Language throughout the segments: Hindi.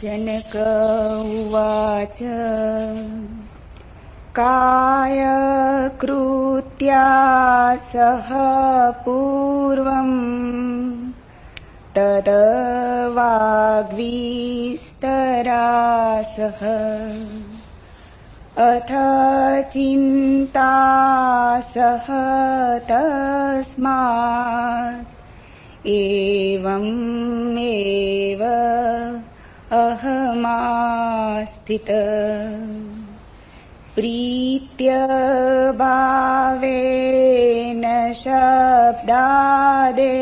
जनक उवाच कायकृत्या सह पूर्वम् तद्वाग्विस्तरासः अथ चिन्ता सह तस्मात् एवमेव अहमास्थित प्रीत्यभावेन शब्दादे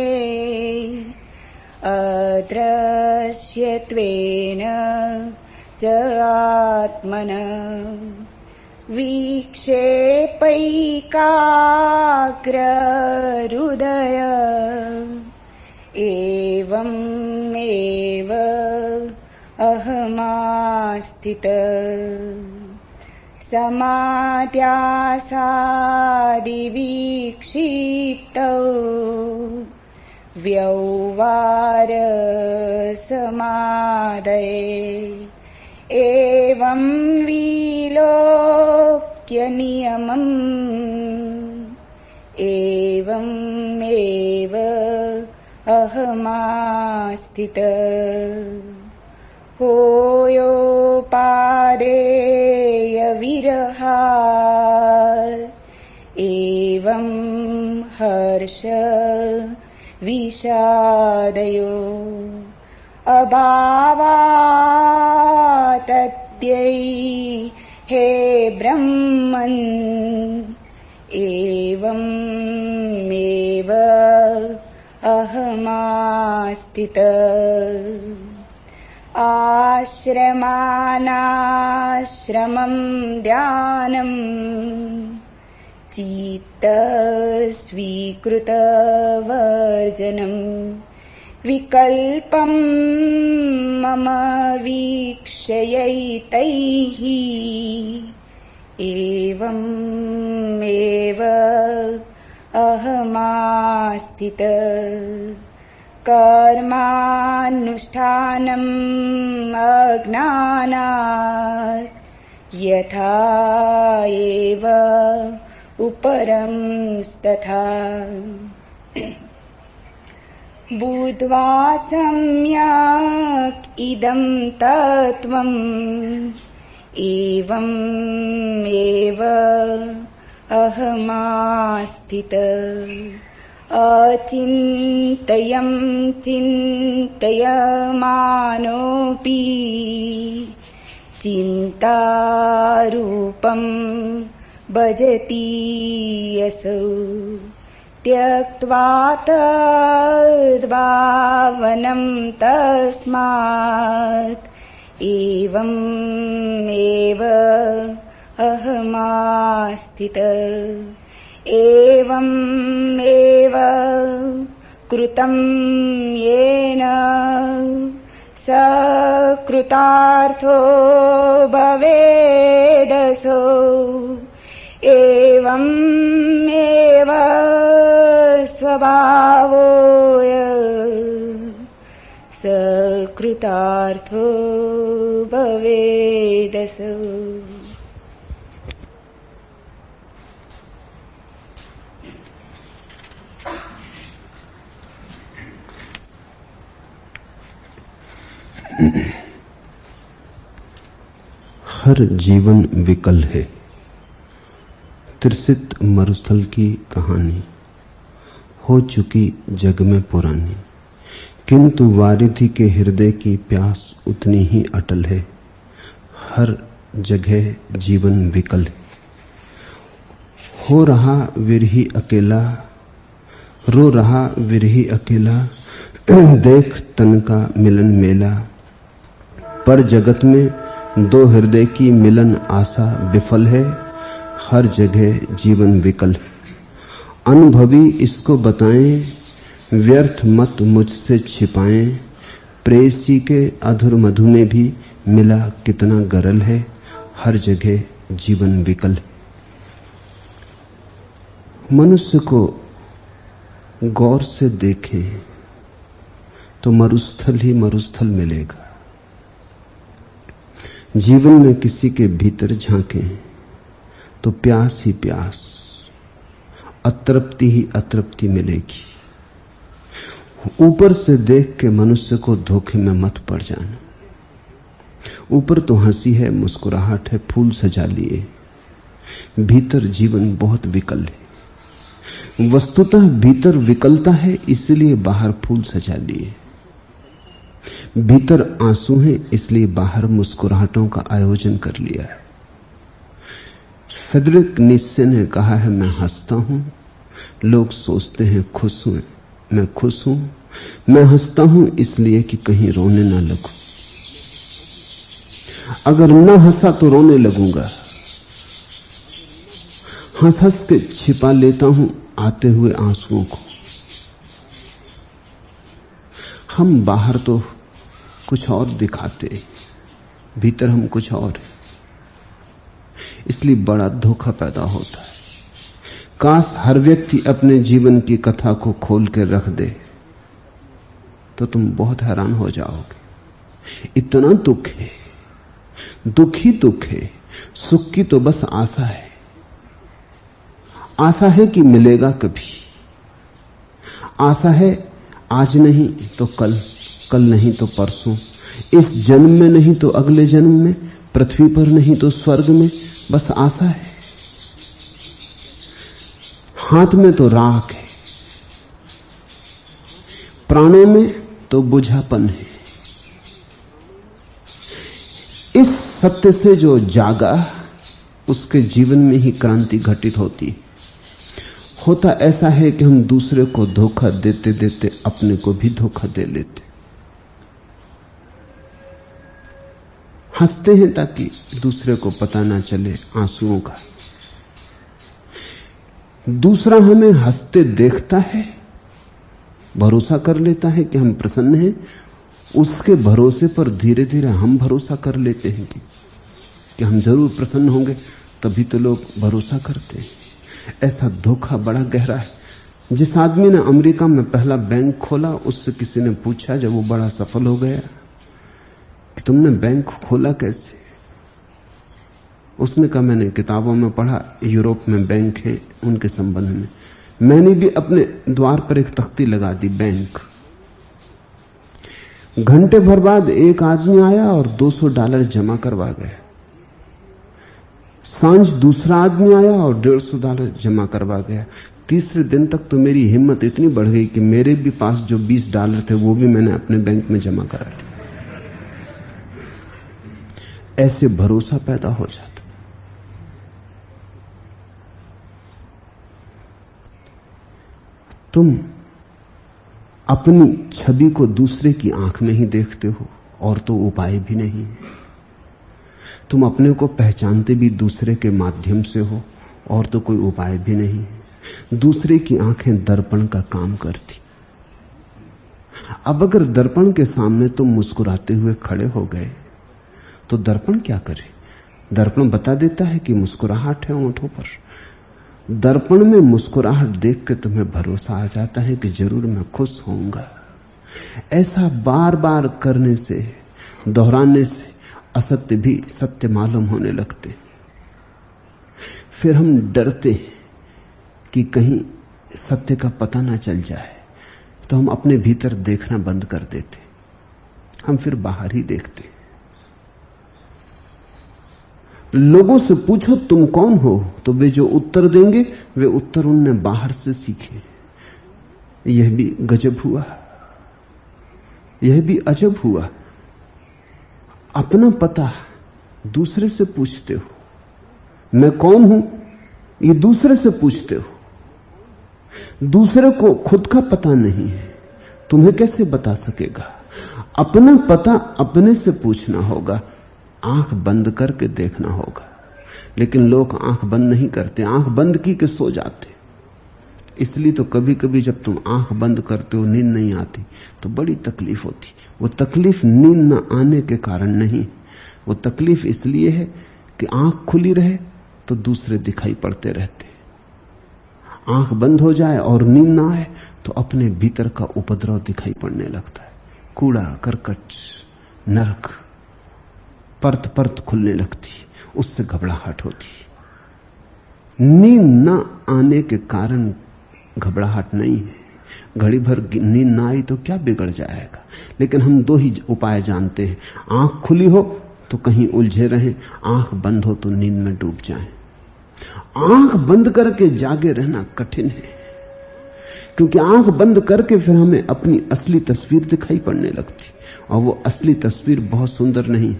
अदृश्यत्वेन च आत्मन विक्षेपैकाग्रहृदय एवमेव अहमास्थित समाध्यासादिविक्षिप्तौ व्यवहार समाधये एवं विलोक्य नियमम् एवमेव अहमास्थित होयोपादेय विरहात् एवं हर्ष विषादयो अभावातत्यै हे ब्रह्मन् एवमेव अहमास्थित आश्रमानाश्रमं ध्यानम् चित्तस्वीकृतवर्जनम् विकल्पं मम वीक्षयैतैः एवमेव अहमास्थित कर्मानुष्ठानम् अज्ञानात् यथा एव उपरंस्तथा बुद्ध्वा सम्यक् इदं तत्त्वम् एवमेव अहमास्थित अचिन्तयं चिन्तयमानोऽपि चिन्तारूपं भजति यसौ त्यक्त्वा तद्भावनं तस्मात् एवमेव अहमास्थित एवमेव कृतं येन स कृतार्थो भवेदसो एवमेव स्वभावोऽय स कृतार्थो भवेदसो। हर जीवन विकल है। त्रिसित मरुस्थल की कहानी हो चुकी जग में पुरानी, किंतु वारिधि के हृदय की प्यास उतनी ही अटल है। हर जगह जीवन विकल है। हो रहा विरही अकेला, रो रहा विरही अकेला, देख तन का मिलन मेला। पर जगत में दो हृदय की मिलन आशा विफल है। हर जगह जीवन विकल है। अनुभवी इसको बताएं, व्यर्थ मत मुझसे छिपाएं। प्रेयसी के अधुर मधु में भी मिला कितना गरल है। हर जगह जीवन विकल है। मनुष्य को गौर से देखें तो मरुस्थल ही मरुस्थल मिलेगा। जीवन में किसी के भीतर झांकें तो प्यास ही प्यास, अतृप्ति ही अतृप्ति मिलेगी। ऊपर से देख के मनुष्य को धोखे में मत पड़ जाना। ऊपर तो हंसी है, मुस्कुराहट है, फूल सजा लिए, भीतर जीवन बहुत विकल है। वस्तुतः भीतर विकलता है, इसलिए बाहर फूल सजा लिए। भीतर आंसू हैं, इसलिए बाहर मुस्कुराहटों का आयोजन कर लिया है। फ्रेडरिक नीत्शे ने कहा है, मैं हंसता हूं, लोग सोचते हैं खुश हूं। मैं खुश हूं, मैं हंसता हूं इसलिए कि कहीं रोने ना लगूं। अगर न हंसा तो रोने लगूंगा। हंस हंस के छिपा लेता हूं आते हुए आंसुओं को। हम बाहर तो कुछ और दिखाते, भीतर हम कुछ और हैं, इसलिए बड़ा धोखा पैदा होता है। काश हर व्यक्ति अपने जीवन की कथा को खोल के रख दे तो तुम बहुत हैरान हो जाओगे। इतना दुख है, दुख ही दुख है। सुख की तो बस आशा है, आशा है कि मिलेगा कभी, आशा है आज नहीं तो कल, कल नहीं तो परसों, इस जन्म में नहीं तो अगले जन्म में, पृथ्वी पर नहीं तो स्वर्ग में, बस आशा है। हाथ में तो राख है, प्राणों में तो बुझापन है। इस सत्य से जो जागा उसके जीवन में ही क्रांति घटित होती है। होता ऐसा है कि हम दूसरे को धोखा देते देते अपने को भी धोखा दे लेते। हंसते हैं ताकि दूसरे को पता ना चले आंसुओं का। दूसरा हमें हंसते देखता है, भरोसा कर लेता है कि हम प्रसन्न हैं। उसके भरोसे पर धीरे धीरे हम भरोसा कर लेते हैं कि हम जरूर प्रसन्न होंगे, तभी तो लोग भरोसा करते हैं। ऐसा धोखा बड़ा गहरा है। जिस आदमी ने अमेरिका में पहला बैंक खोला, उससे किसी ने पूछा जब वो बड़ा सफल हो गया कि तुमने बैंक खोला कैसे? उसने कहा मैंने किताबों में पढ़ा, यूरोप में बैंक है, उनके संबंध में मैंने भी अपने द्वार पर एक तख्ती लगा दी, बैंक। घंटे भर बाद एक आदमी आया और $200 जमा करवा गया। सांझ दूसरा आदमी आया और $150 जमा करवा गया। तीसरे दिन तक तो मेरी हिम्मत इतनी बढ़ गई कि मेरे भी पास जो $20 थे वो भी मैंने अपने बैंक में जमा करा दिए। ऐसे भरोसा पैदा हो जाता। तुम अपनी छवि को दूसरे की आंख में ही देखते हो और तो उपाय भी नहीं। तुम अपने को पहचानते भी दूसरे के माध्यम से हो और तो कोई उपाय भी नहीं। दूसरे की आंखें दर्पण का काम करती। अब अगर दर्पण के सामने तुम मुस्कुराते हुए खड़े हो गए तो दर्पण क्या करे? दर्पण बता देता है कि मुस्कुराहट है होंठों पर। दर्पण में मुस्कुराहट देख के तुम्हें भरोसा आ जाता है कि जरूर मैं खुश होऊंगा। ऐसा बार बार करने से, दोहराने से असत्य भी सत्य मालूम होने लगते। फिर हम डरते कि कहीं सत्य का पता ना चल जाए, तो हम अपने भीतर देखना बंद कर देते। हम फिर बाहर ही देखते। लोगों से पूछो तुम कौन हो, तो वे जो उत्तर देंगे वे उत्तर उनने बाहर से सीखे। यह भी गजब हुआ, यह भी अजब हुआ। अपना पता दूसरे से पूछते हो, मैं कौन हूं ये दूसरे से पूछते हो। दूसरे को खुद का पता नहीं है, तुम्हें कैसे बता सकेगा? अपना पता अपने से पूछना होगा, आंख बंद करके देखना होगा। लेकिन लोग आंख बंद नहीं करते, आंख बंद की के सो जाते। इसलिए तो कभी कभी जब तुम आंख बंद करते हो, नींद नहीं आती, तो बड़ी तकलीफ होती। वो तकलीफ नींद न आने के कारण नहीं, वो तकलीफ इसलिए है कि आंख खुली रहे तो दूसरे दिखाई पड़ते रहते। आंख बंद हो जाए और नींद ना आए तो अपने भीतर का उपद्रव दिखाई पड़ने लगता है। कूड़ा, करकट, नरक, परत परत खुलने लगती, उससे घबराहट होती। नींद न आने के कारण घबराहट नहीं है। घड़ी भर नींद ना आई तो क्या बिगड़ जाएगा, लेकिन हम दो ही उपाय जानते हैं। आंख खुली हो तो कहीं उलझे रहें, आंख बंद हो तो नींद में डूब जाएं। आंख बंद करके जागे रहना कठिन है, क्योंकि आंख बंद करके फिर हमें अपनी असली तस्वीर दिखाई पड़ने लगती, और वो असली तस्वीर बहुत सुंदर नहीं।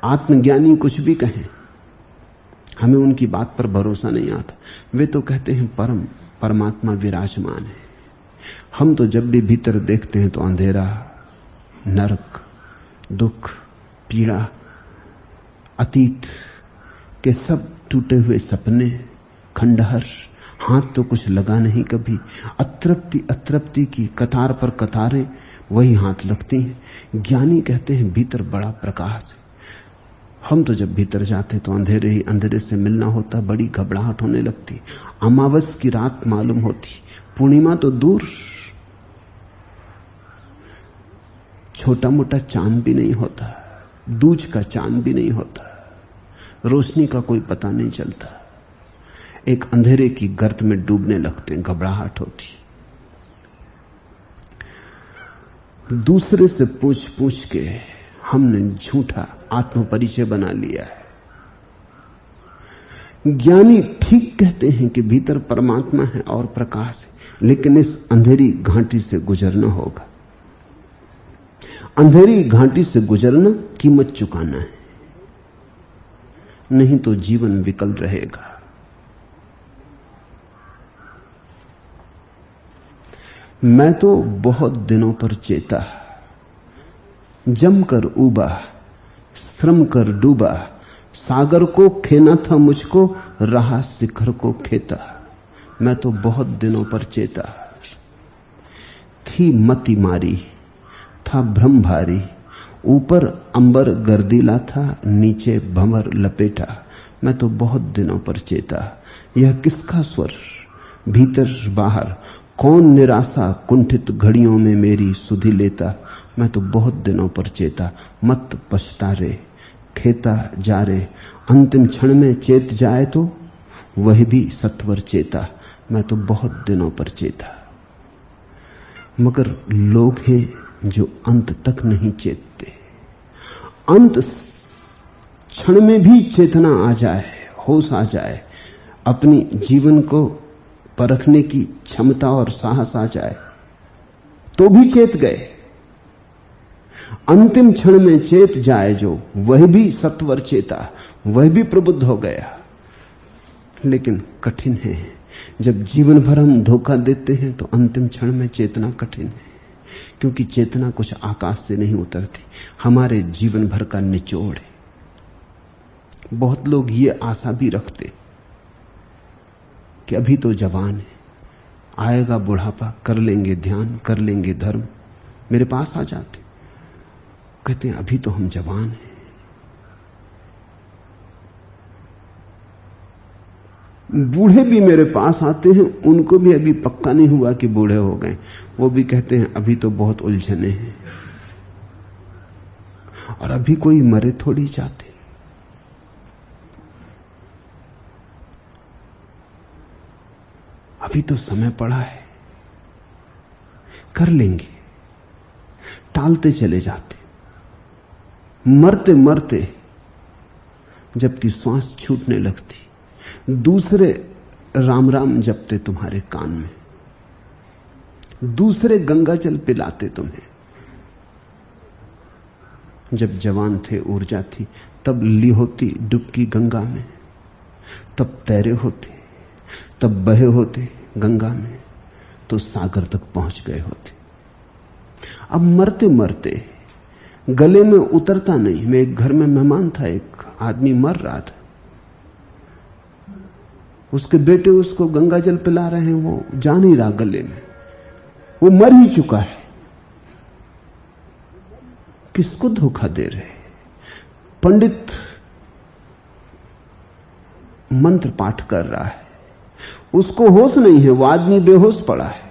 आत्मज्ञानी कुछ भी कहें, हमें उनकी बात पर भरोसा नहीं आता। वे तो कहते हैं परमात्मा विराजमान है। हम तो जब भी भीतर देखते हैं तो अंधेरा, नरक, दुख, पीड़ा, अतीत के सब टूटे हुए सपने, खंडहर, हाथ तो कुछ लगा नहीं कभी, अतृप्ति की कतार पर कतारें वही हाथ लगती हैं। ज्ञानी कहते हैं भीतर बड़ा प्रकाश है। हम तो जब भीतर जाते तो अंधेरे ही अंधेरे से मिलना होता, बड़ी घबराहट होने लगती। अमावस की रात मालूम होती, पूर्णिमा तो दूर, छोटा मोटा चांद भी नहीं होता, दूज का चांद भी नहीं होता, रोशनी का कोई पता नहीं चलता। एक अंधेरे की गर्त में डूबने लगते हैं, घबराहट होती। दूसरे से पूछ पूछ के हमने झूठा आत्म परिचय बना लिया है। ज्ञानी ठीक कहते हैं कि भीतर परमात्मा है और प्रकाश है, लेकिन इस अंधेरी घाटी से गुजरना होगा। अंधेरी घाटी से गुजरना कीमत चुकाना है, नहीं तो जीवन विकल रहेगा। मैं तो बहुत दिनों पर चेता, जमकर उबा, श्रम कर डूबा, सागर को खेना था मुझको, रहा शिखर को खेता। मैं तो बहुत दिनों पर चेता, थी मति मारी, था भ्रम भारी, ऊपर अंबर गर्दीला था, नीचे भंवर लपेटा। मैं तो बहुत दिनों पर चेता। यह किसका स्वर भीतर बाहर, कौन निराशा कुंठित घड़ियों में मेरी सुधि लेता। मैं तो बहुत दिनों पर चेता, मत पछता रे, खेता जा रे, अंतिम क्षण में चेत जाए तो वह भी सत्वर चेता। मैं तो बहुत दिनों पर चेता। मगर लोग हैं जो अंत तक नहीं चेतते। अंत क्षण में भी चेतना आ जाए, होश आ जाए, अपनी जीवन को परखने की क्षमता और साहस आ जाए तो भी चेत गए। अंतिम क्षण में चेत जाए जो, वह भी सत्वर चेता, वह भी प्रबुद्ध हो गया। लेकिन कठिन है, जब जीवन भर हम धोखा देते हैं तो अंतिम क्षण में चेतना कठिन है, क्योंकि चेतना कुछ आकाश से नहीं उतरती, हमारे जीवन भर का निचोड़ है। बहुत लोग ये आशा भी रखते कि अभी तो जवान है, आएगा बुढ़ापा, कर लेंगे ध्यान, कर लेंगे धर्म। मेरे पास आ जाते, कहते हैं अभी तो हम जवान हैं। बूढ़े भी मेरे पास आते हैं, उनको भी अभी पक्का नहीं हुआ कि बूढ़े हो गए, वो भी कहते हैं अभी तो बहुत उलझने हैं, और अभी कोई मरे थोड़ी जाते। अभी तो समय पड़ा है, कर लेंगे, टालते चले जाते, मरते मरते जबकि श्वास छूटने लगती, दूसरे राम राम जपते तुम्हारे कान में, दूसरे गंगा जल पिलाते तुम्हें। जब जवान थे, ऊर्जा थी, तब ली होती डुबकी गंगा में, तब तैरे होते, तब बहे होते गंगा में, तो सागर तक पहुंच गए होते। अब मरते मरते गले में उतरता नहीं। मैं एक घर में मेहमान था, एक आदमी मर रहा था, उसके बेटे उसको गंगा जल पिला रहे हैं, वो जा नहीं रहा गले में, वो मर ही चुका है। किसको धोखा दे रहे? पंडित मंत्र पाठ कर रहा है, उसको होश नहीं है, वो आदमी बेहोश पड़ा है,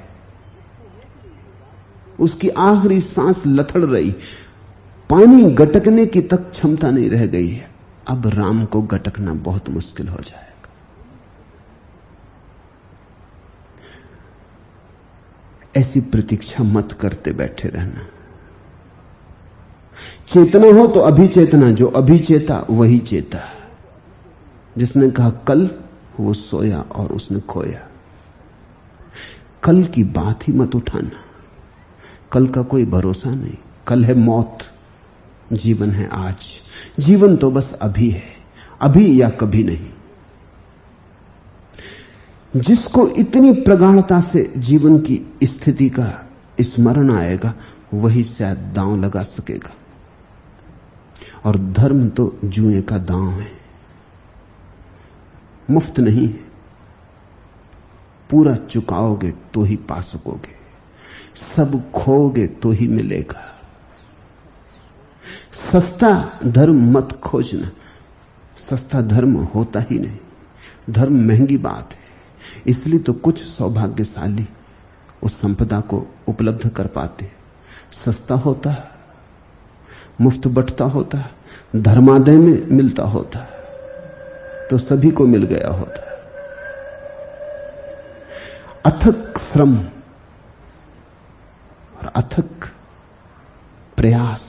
उसकी आखिरी सांस लथड़ रही, पानी गटकने की तक क्षमता नहीं रह गई है, अब राम को गटकना बहुत मुश्किल हो जाएगा। ऐसी प्रतीक्षा मत करते बैठे रहना। चेतना हो तो अभी चेतना, जो अभी चेता वही चेता। जिसने कहा कल, वो सोया और उसने खोया। कल की बात ही मत उठाना, कल का कोई भरोसा नहीं। कल है मौत, जीवन है आज। जीवन तो बस अभी है, अभी या कभी नहीं। जिसको इतनी प्रगाढ़ता से जीवन की स्थिति का स्मरण आएगा, वही शायद दांव लगा सकेगा। और धर्म तो जुए का दांव है, मुफ्त नहीं है। पूरा चुकाओगे तो ही पा सकोगे, सब खोओगे तो ही मिलेगा। सस्ता धर्म मत खोजना, सस्ता धर्म होता ही नहीं। धर्म महंगी बात है, इसलिए तो कुछ सौभाग्यशाली उस संपदा को उपलब्ध कर पाते। सस्ता होता, मुफ्त बंटता होता, धर्मादय में मिलता होता तो सभी को मिल गया होता। अथक श्रम और अथक प्रयास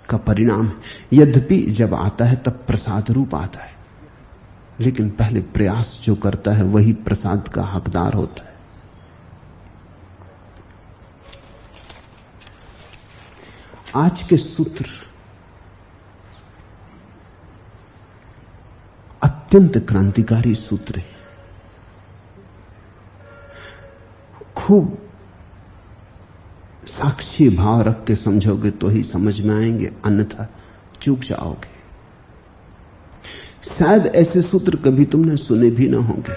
का परिणाम, यद्यपि जब आता है तब प्रसाद रूप आता है, लेकिन पहले प्रयास जो करता है वही प्रसाद का हकदार होता है। आज के सूत्र अत्यंत क्रांतिकारी सूत्र है। खूब साक्षी भाव रख के समझोगे तो ही समझ में आएंगे, अन्यथा चूक जाओगे। शायद ऐसे सूत्र कभी तुमने सुने भी ना होंगे।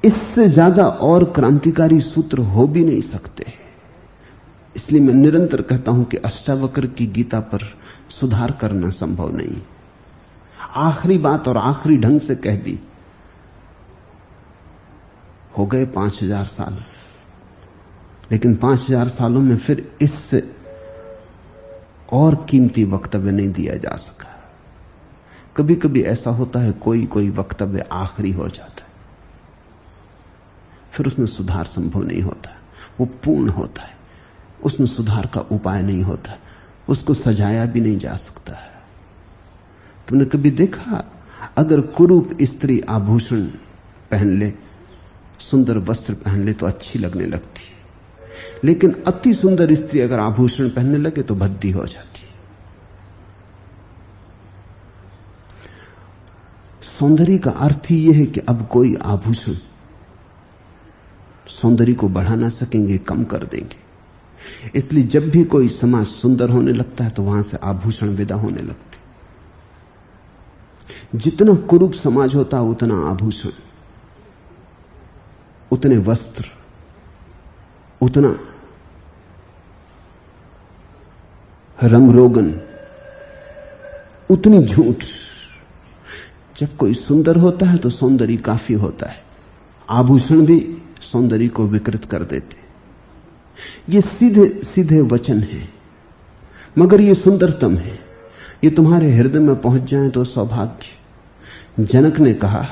इससे ज्यादा और क्रांतिकारी सूत्र हो भी नहीं सकते। इसलिए मैं निरंतर कहता हूं कि अष्टावक्र की गीता पर सुधार करना संभव नहीं। आखिरी बात और आखिरी ढंग से कह दी। हो गए 5000 साल, लेकिन 5000 सालों में फिर इससे और कीमती वक्तव्य नहीं दिया जा सका। कभी कभी ऐसा होता है, कोई कोई वक्तव्य आखिरी हो जाता है, फिर उसमें सुधार संभव नहीं होता, वो पूर्ण होता है, उसमें सुधार का उपाय नहीं होता, उसको सजाया भी नहीं जा सकता है। तुमने कभी देखा, अगर कुरूप स्त्री आभूषण पहन ले, सुंदर वस्त्र पहन ले तो अच्छी लगने लगती, लेकिन अति सुंदर स्त्री अगर आभूषण पहनने लगे तो भद्दी हो जाती। सौंदर्य का अर्थ ही यह है कि अब कोई आभूषण सौंदर्य को बढ़ा ना सकेंगे, कम कर देंगे। इसलिए जब भी कोई समाज सुंदर होने लगता है तो वहां से आभूषण विदा होने लगते। जितना कुरूप समाज होता उतना आभूषण, उतने वस्त्र, उतना रंग रोगन, उतनी झूठ। जब कोई सुंदर होता है तो सौंदर्य काफी होता है, आभूषण भी सौंदर्य को विकृत कर देते। ये सीधे सीधे वचन है, मगर ये सुंदरतम है। ये तुम्हारे हृदय में पहुंच जाए तो सौभाग्य। जनक ने कहा,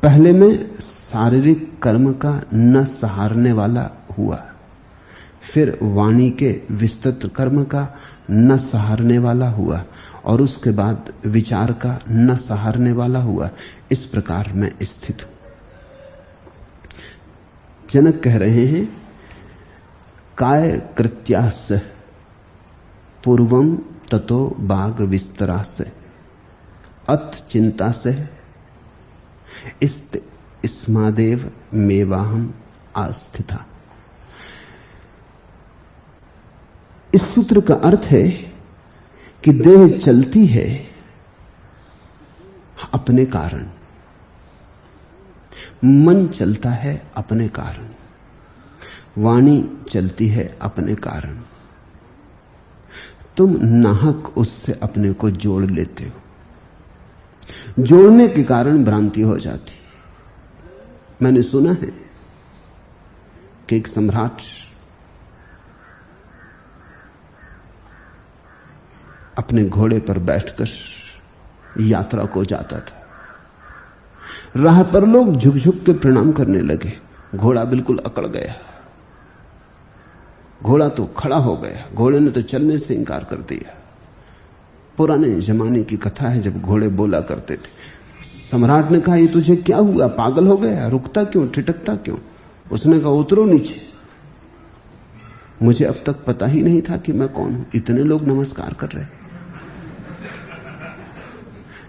पहले मैं शारीरिक कर्म का न सहारने वाला हुआ, फिर वाणी के विस्तृत कर्म का न सहारने वाला हुआ, और उसके बाद विचार का न सहारने वाला हुआ। इस प्रकार मैं स्थित हूं। जनक कह रहे हैं, काय कृत्यास पूर्वम ततो बाग विस्तरास, अथ चिंता से स्मादेव मेवाहम आस्थिता। इस सूत्र का अर्थ है कि देह चलती है अपने कारण, मन चलता है अपने कारण, वाणी चलती है अपने कारण। तुम नाहक उससे अपने को जोड़ लेते हो। जोड़ने के कारण भ्रांति हो जाती। मैंने सुना है कि एक सम्राट अपने घोड़े पर बैठकर यात्रा को जाता था। राह पर लोग झुक झुक के प्रणाम करने लगे। घोड़ा बिल्कुल अकड़ गया। घोड़ा तो खड़ा हो गया, घोड़े ने तो चलने से इंकार कर दिया। पुराने जमाने की कथा है, जब घोड़े बोला करते थे। सम्राट ने कहा, ये तुझे क्या हुआ, पागल हो गया, रुकता क्यों, ठिठकता क्यों? उसने कहा, उतरो नीचे। मुझे अब तक पता ही नहीं था कि मैं कौन हूं, इतने लोग नमस्कार कर रहे।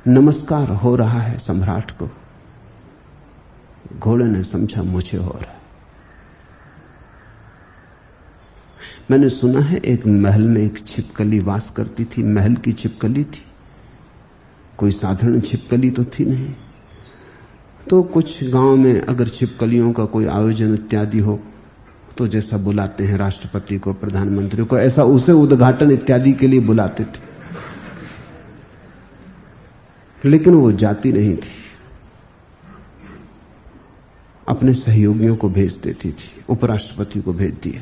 नमस्कार हो रहा है सम्राट को। घोड़े ने समझा मुझे हो रहा है। मैंने सुना है एक महल में एक छिपकली वास करती थी। महल की छिपकली थी, कोई साधारण छिपकली तो थी नहीं। तो कुछ गांव में अगर छिपकलियों का कोई आयोजन इत्यादि हो तो जैसा बुलाते हैं राष्ट्रपति को, प्रधानमंत्री को, ऐसा उसे उद्घाटन इत्यादि के लिए बुलाते थे। लेकिन वो जाती नहीं थी, अपने सहयोगियों को भेज देती थी। उपराष्ट्रपति को भेज दिया।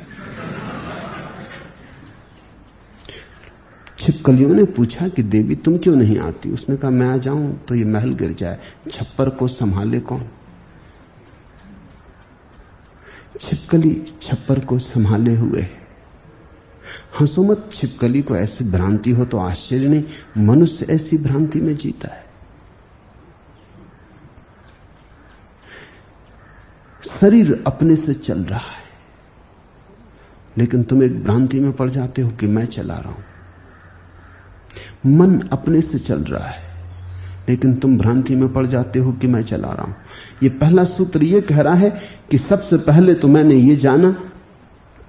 छिपकलियों ने पूछा कि देवी तुम क्यों नहीं आती? उसने कहा, मैं आ जाऊं तो ये महल गिर जाए, छप्पर को संभाले कौन? छिपकली छप्पर को संभाले हुए। हंसो मत, छिपकली को ऐसी भ्रांति हो तो आश्चर्य नहीं, मनुष्य ऐसी भ्रांति में जीता है। शरीर अपने से चल रहा है, लेकिन तुम एक भ्रांति में पड़ जाते हो कि मैं चला रहा हूं। मन अपने से चल रहा है, लेकिन तुम भ्रांति में पड़ जाते हो कि मैं चला रहा हूं। ये पहला सूत्र ये कह रहा है कि सबसे पहले तो मैंने ये जाना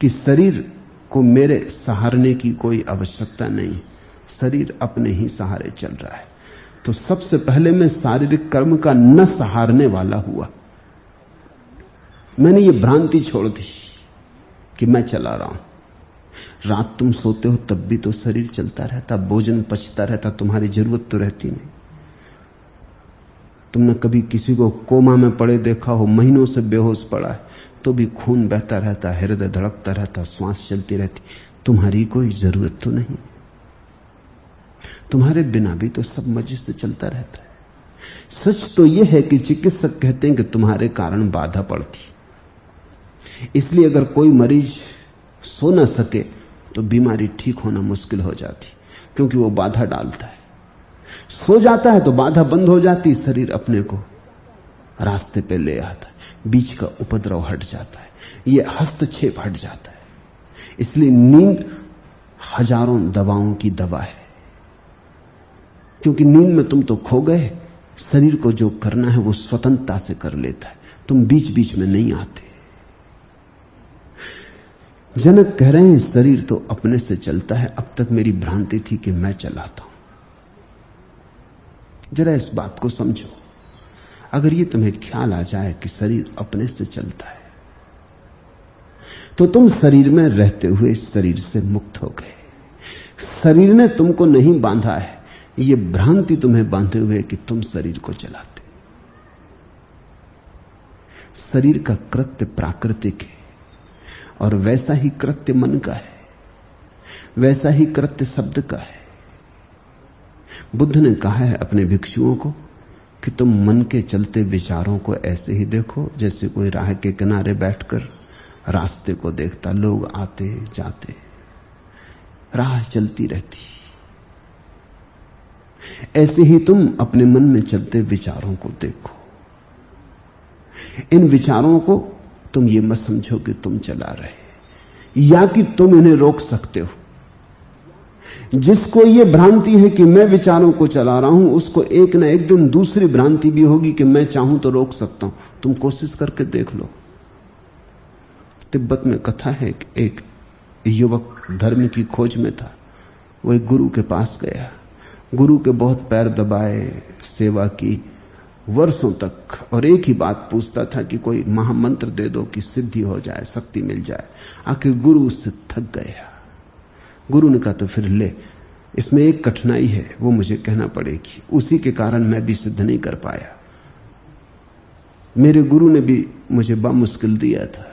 कि शरीर को मेरे सहारने की कोई आवश्यकता नहीं, शरीर अपने ही सहारे चल रहा है। तो सबसे पहले मैं शारीरिक कर्म का न सहारने वाला हुआ। मैंने ये भ्रांति छोड़ दी कि मैं चला रहा हूं। रात तुम सोते हो तब भी तो शरीर चलता रहता, भोजन पचता रहता, तुम्हारी जरूरत तो रहती नहीं। तुमने कभी किसी को कोमा में पड़े देखा हो, महीनों से बेहोश पड़ा है, तो भी खून बहता रहता, हृदय धड़कता रहता, श्वास चलती रहती, तुम्हारी कोई जरूरत तो नहीं। तुम्हारे बिना भी तो सब मजे से चलता रहता है। सच तो यह है कि चिकित्सक कहते हैं कि तुम्हारे कारण बाधा पड़ती, इसलिए अगर कोई मरीज सो न सके तो बीमारी ठीक होना मुश्किल हो जाती, क्योंकि वो बाधा डालता है। सो जाता है तो बाधा बंद हो जाती, शरीर अपने को रास्ते पे ले आता है, बीच का उपद्रव हट जाता है, ये हस्तक्षेप हट जाता है। इसलिए नींद हजारों दवाओं की दवा है, क्योंकि नींद में तुम तो खो गए, शरीर को जो करना है वो स्वतंत्रता से कर लेता है, तुम बीच बीच में नहीं आते। जनक कह रहे हैं शरीर तो अपने से चलता है, अब तक मेरी भ्रांति थी कि मैं चलाता हूं। जरा इस बात को समझो। अगर ये तुम्हें ख्याल आ जाए कि शरीर अपने से चलता है, तो तुम शरीर में रहते हुए शरीर से मुक्त हो गए। शरीर ने तुमको नहीं बांधा है, ये भ्रांति तुम्हें बांधे हुए कि तुम शरीर को चलाते। शरीर का कृत्य प्राकृतिक है और वैसा ही कृत्य मन का है, वैसा ही कृत्य शब्द का है। बुद्ध ने कहा है अपने भिक्षुओं को कि तुम मन के चलते विचारों को ऐसे ही देखो जैसे कोई राह के किनारे बैठकर रास्ते को देखता, लोग आते जाते, राह चलती रहती। ऐसे ही तुम अपने मन में चलते विचारों को देखो। इन विचारों को तुम ये मत समझो कि तुम चला रहे या कि तुम इन्हें रोक सकते हो। जिसको ये भ्रांति है कि मैं विचारों को चला रहा हूं, उसको एक न एक दिन दूसरी भ्रांति भी होगी कि मैं चाहूं तो रोक सकता हूं। तुम कोशिश करके देख लो। तिब्बत में कथा है कि एक युवक धर्म की खोज में था। वो एक गुरु के पास गया, गुरु के बहुत पैर दबाए, सेवा की वर्षों तक, और एक ही बात पूछता था कि कोई महामंत्र दे दो कि सिद्धि हो जाए, शक्ति मिल जाए। आखिर गुरु उससे थक गया। गुरु ने कहा तो फिर ले, इसमें एक कठिनाई है, वो मुझे कहना पड़ेगी, उसी के कारण मैं भी सिद्ध नहीं कर पाया। मेरे गुरु ने भी मुझे बामुश्किल दिया था,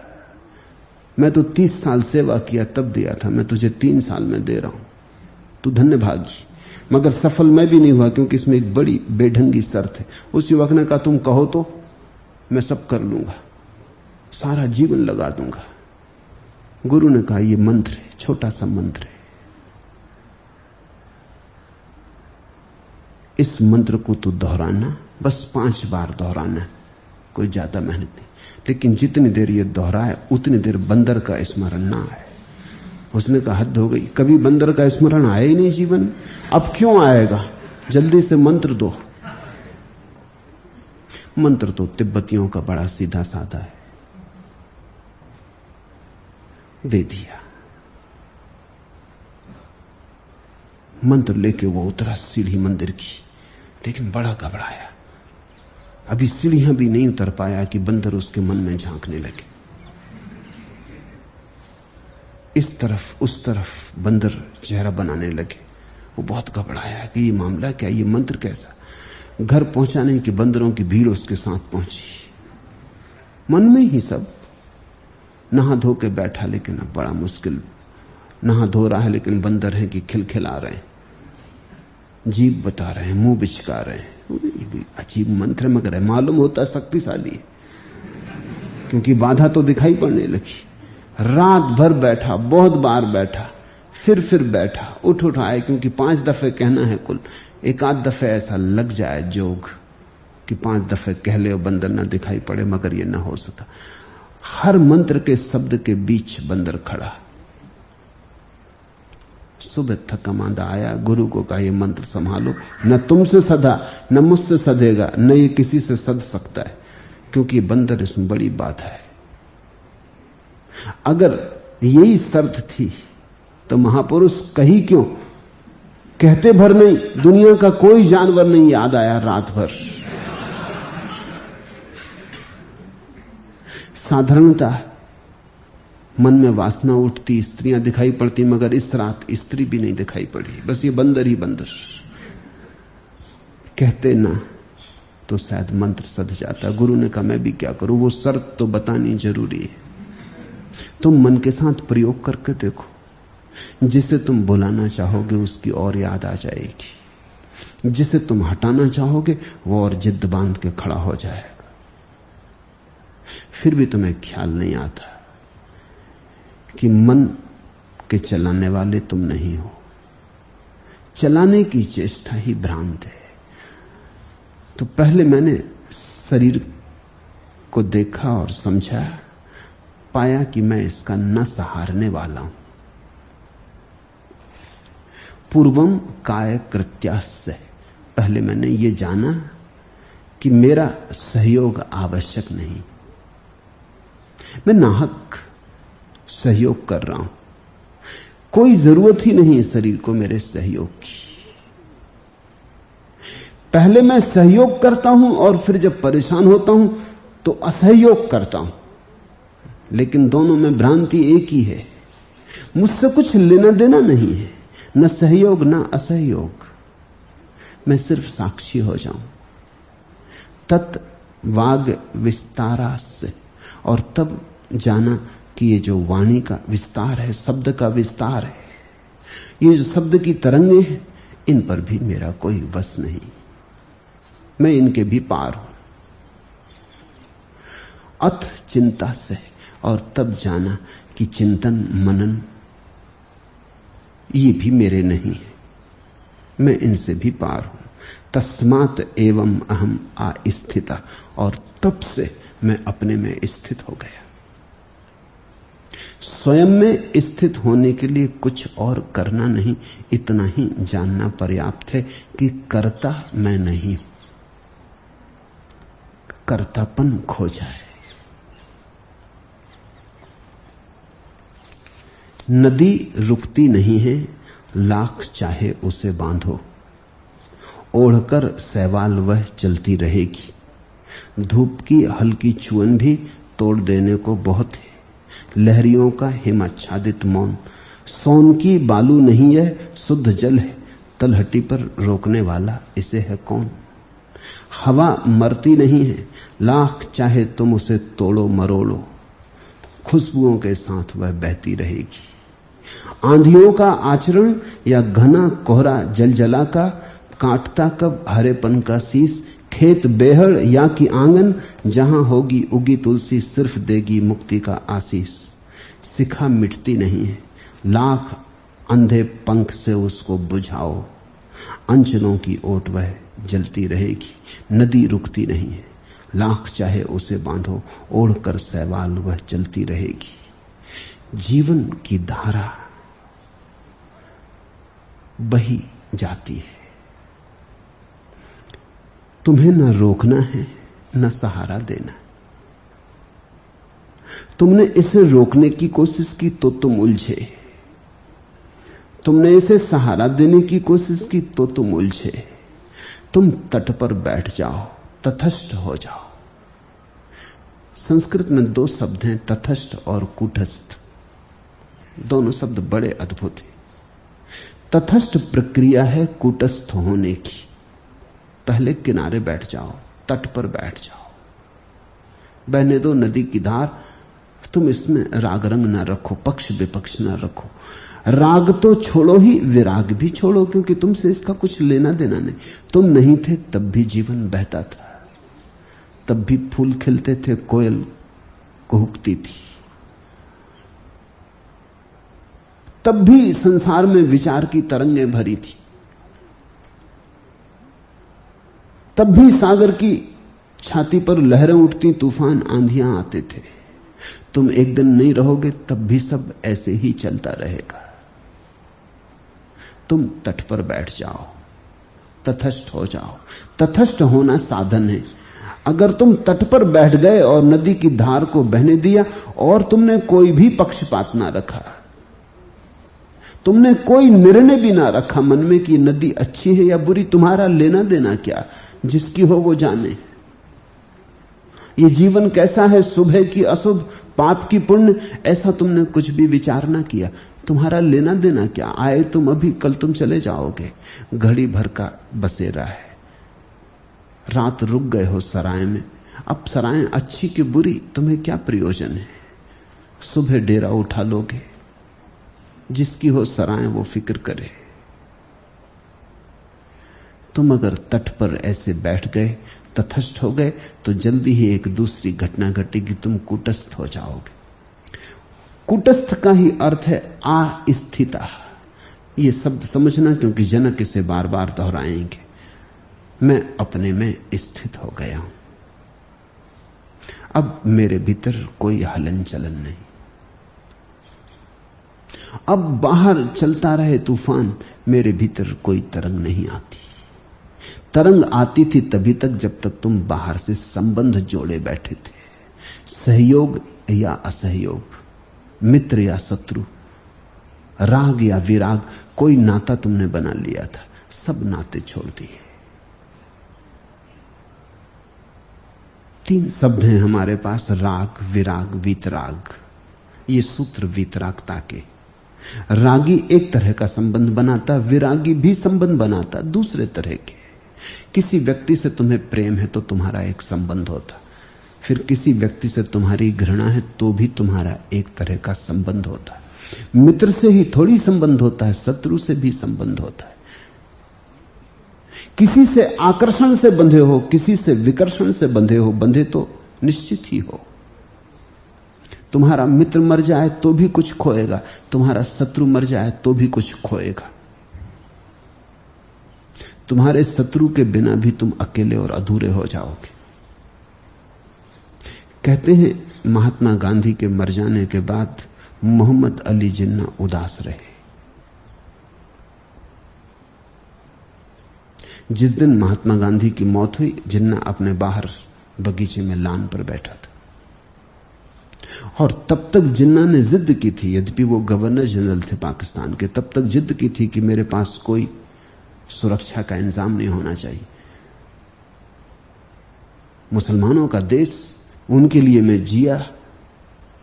मैं तो 30 साल सेवा किया तब दिया था, मैं तुझे 3 साल में दे रहा हूं, तू धन्य भागी। मगर सफल मैं भी नहीं हुआ, क्योंकि इसमें एक बड़ी बेढंगी शर्त है। उस युवक ने कहा तुम कहो तो मैं सब कर लूंगा, सारा जीवन लगा दूंगा। गुरु ने कहा यह मंत्र है, छोटा सा मंत्र है, इस मंत्र को तू दोहराना, बस 5 बार दोहराना, कोई ज्यादा मेहनत नहीं। लेकिन जितनी देर ये दोहराए उतनी देर बंदर का स्मरण ना आए। उसने कहा हद हो गई, कभी बंदर का स्मरण आया ही नहीं जीवन में, अब क्यों आएगा? जल्दी से मंत्र दो। मंत्र तो तिब्बतियों का बड़ा सीधा साधा है, दे दिया। मंत्र लेके वो उतरा सीढ़ी मंदिर की, लेकिन बड़ा घबराया। अभी सीढ़ियां भी नहीं उतर पाया कि बंदर उसके मन में झांकने लगे। इस तरफ उस तरफ बंदर चेहरा बनाने लगे। वो बहुत घबराया कि ये मामला क्या, ये मंत्र कैसा। घर पहुंचाने की बंदरों की भीड़ उसके साथ पहुंची। मन में ही सब नहा धो के बैठा, लेकिन अब बड़ा मुश्किल। नहा धो रहा है लेकिन बंदर है कि खिलखिला रहे हैं, जीभ बता रहे हैं, मुंह बिचका रहे हैं। अजीब मंत्र मगर है, मालूम होता शक्तिशाली है, क्योंकि बाधा तो दिखाई पड़ने लगी। रात भर बैठा, बहुत बार बैठा, फिर बैठा, उठ आए, क्योंकि 5 दफे कहना है कुल। एक आध दफे ऐसा लग जाए जोग कि 5 दफे कह ले और बंदर ना दिखाई पड़े, मगर ये ना हो सका। हर मंत्र के शब्द के बीच बंदर खड़ा। सुबह थका मांदा आया, गुरु को कहा ये मंत्र संभालो, न तुमसे सधा न मुझसे सधेगा, न ये किसी से सध सकता है, क्योंकि बंदर इसमें बड़ी बात है। अगर यही शर्त थी तो महापुरुष कही क्यों, कहते भर नहीं, दुनिया का कोई जानवर नहीं याद आया रात भर। साधारणता मन में वासना उठती, स्त्रियां दिखाई पड़ती, मगर इस रात स्त्री भी नहीं दिखाई पड़ी, बस ये बंदर ही बंदर। कहते ना तो शायद मंत्र सध जाता। गुरु ने कहा मैं भी क्या करूं, वो शर्त तो बतानी जरूरी है। तुम मन के साथ प्रयोग करके देखो, जिसे तुम बुलाना चाहोगे उसकी और याद आ जाएगी, जिसे तुम हटाना चाहोगे वो और जिद बांध के खड़ा हो जाएगा। फिर भी तुम्हें ख्याल नहीं आता कि मन के चलाने वाले तुम नहीं हो, चलाने की चेष्टा ही भ्रांत है। तो पहले मैंने शरीर को देखा और समझा, पाया कि मैं इसका न सहारने वाला हूं। पूर्वम काय कृत्यास्य, पहले मैंने ये जाना कि मेरा सहयोग आवश्यक नहीं, मैं नाहक सहयोग कर रहा हूं, कोई जरूरत ही नहीं शरीर को मेरे सहयोग की। पहले मैं सहयोग करता हूं और फिर जब परेशान होता हूं तो असहयोग करता हूं, लेकिन दोनों में भ्रांति एक ही है। मुझसे कुछ लेना देना नहीं है, न सहयोग न असहयोग, मैं सिर्फ साक्षी हो जाऊं। तत् वाग विस्तारास्य, और तब जाना कि ये जो वाणी का विस्तार है, शब्द का विस्तार है, ये जो शब्द की तरंगे हैं, इन पर भी मेरा कोई बस नहीं, मैं इनके भी पार हूं। अथ चिंता से, और तब जाना कि चिंतन मनन ये भी मेरे नहीं है, मैं इनसे भी पार हूं। तस्मात् एवं अहम आस्थिता, और तब से मैं अपने में स्थित हो गया। स्वयं में स्थित होने के लिए कुछ और करना नहीं, इतना ही जानना पर्याप्त है कि कर्ता मैं नहीं, कर्तापन खो जाए। नदी रुकती नहीं है, लाख चाहे उसे बांधो, ओढ़कर सैवाल वह चलती रहेगी। धूप की हल्की चुअन भी तोड़ देने को बहुत है, लहरियों का हिमाच्छादित मौन। सोन की बालू नहीं है, शुद्ध जल है, तलहटी पर रोकने वाला इसे है कौन। हवा मरती नहीं है, लाख चाहे तुम उसे तोड़ो मरोड़ो, खुशबुओं के साथ वह बहती रहेगी। आंधियों का आचरण या घना कोहरा जलजला का, काटता कब हरेपन का शीस, खेत बेहड़ या कि आंगन, जहां होगी उगी तुलसी सिर्फ देगी मुक्ति का आशीष। शिखा मिटती नहीं है, लाख अंधे पंख से उसको बुझाओ, अंचलों की ओट वह जलती रहेगी, नदी रुकती नहीं है, लाख चाहे उसे बांधो, ओढ़कर सैवाल वह चलती रहेगी। जीवन की धारा बही जाती है, तुम्हें न रोकना है न सहारा देना। तुमने इसे रोकने की कोशिश की तो तुम उलझे, तुमने इसे सहारा देने की कोशिश की तो तुम उलझे। तुम तट पर बैठ जाओ, तटस्थ हो जाओ। संस्कृत में दो शब्द हैं, तटस्थ और कूटस्थ। दोनों शब्द बड़े अद्भुत हैं। तटस्थ प्रक्रिया है कूटस्थ होने की। पहले किनारे बैठ जाओ, तट पर बैठ जाओ, बहने दो नदी की धार। तुम इसमें राग रंग ना रखो, पक्ष विपक्ष ना रखो। राग तो छोड़ो ही, विराग भी छोड़ो, क्योंकि तुमसे इसका कुछ लेना देना नहीं। तुम नहीं थे तब भी जीवन बहता था, तब भी फूल खिलते थे, कोयल कुहुकती थी, तब भी संसार में विचार की तरंगें भरी थी, तब भी सागर की छाती पर लहरें उठती, तूफान आंधियां आते थे। तुम एक दिन नहीं रहोगे, तब भी सब ऐसे ही चलता रहेगा। तुम तट पर बैठ जाओ, तटस्थ हो जाओ। तटस्थ होना साधन है। अगर तुम तट पर बैठ गए और नदी की धार को बहने दिया और तुमने कोई भी पक्षपात ना रखा, तुमने कोई निर्णय भी ना रखा मन में कि नदी अच्छी है या बुरी, तुम्हारा लेना देना क्या, जिसकी हो वो जाने। ये जीवन कैसा है, शुभ है कि अशुभ, पाप की पुण्य, ऐसा तुमने कुछ भी विचार ना किया। तुम्हारा लेना देना क्या, आए तुम अभी, कल तुम चले जाओगे। घड़ी भर का बसेरा है, रात रुक गए हो सराय में, अब सराय अच्छी कि बुरी तुम्हें क्या प्रयोजन है। सुबह डेरा उठा लोगे, जिसकी हो सराय वो फिक्र करे। तुम अगर तट पर ऐसे बैठ गए, तटस्थ हो गए, तो जल्दी ही एक दूसरी घटना घटेगी, तुम कूटस्थ हो जाओगे। कूटस्थ का ही अर्थ है अस्थिता। ये शब्द समझना, क्योंकि जनक इसे बार बार दोहराएंगे। मैं अपने में स्थित हो गया हूं, अब मेरे भीतर कोई हलन चलन नहीं। अब बाहर चलता रहे तूफान, मेरे भीतर कोई तरंग नहीं आती। तरंग आती थी तभी तक जब तक तुम बाहर से संबंध जोड़े बैठे थे, सहयोग या असहयोग, मित्र या शत्रु, राग या विराग, कोई नाता तुमने बना लिया था, सब नाते छोड़ दिए। तीन शब्द हैं हमारे पास, राग, विराग, वीतराग। ये सूत्र वीतरागता के। रागी एक तरह का संबंध बनाता, विरागी भी संबंध बनाता दूसरे तरह के। किसी व्यक्ति से तुम्हें प्रेम है तो तुम्हारा एक संबंध होता, फिर किसी व्यक्ति से तुम्हारी घृणा है तो भी तुम्हारा एक तरह का संबंध होता है। मित्र से ही थोड़ी संबंध होता है, शत्रु से भी संबंध होता है। किसी से आकर्षण से बंधे हो, किसी से विकर्षण से बंधे हो, बंधे तो निश्चित ही हो। तुम्हारा मित्र मर जाए तो भी कुछ खोएगा, तुम्हारा शत्रु मर जाए तो भी कुछ खोएगा। तुम्हारे शत्रु के बिना भी तुम अकेले और अधूरे हो जाओगे। कहते हैं महात्मा गांधी के मर जाने के बाद मोहम्मद अली जिन्ना उदास रहे। जिस दिन महात्मा गांधी की मौत हुई, जिन्ना अपने बाहर बगीचे में लान पर बैठा था, और तब तक जिन्ना ने जिद की थी, यद्यपि वो गवर्नर जनरल थे पाकिस्तान के, तब तक जिद की थी कि मेरे पास कोई सुरक्षा का इंतजाम नहीं होना चाहिए। मुसलमानों का देश, उनके लिए मैं जिया,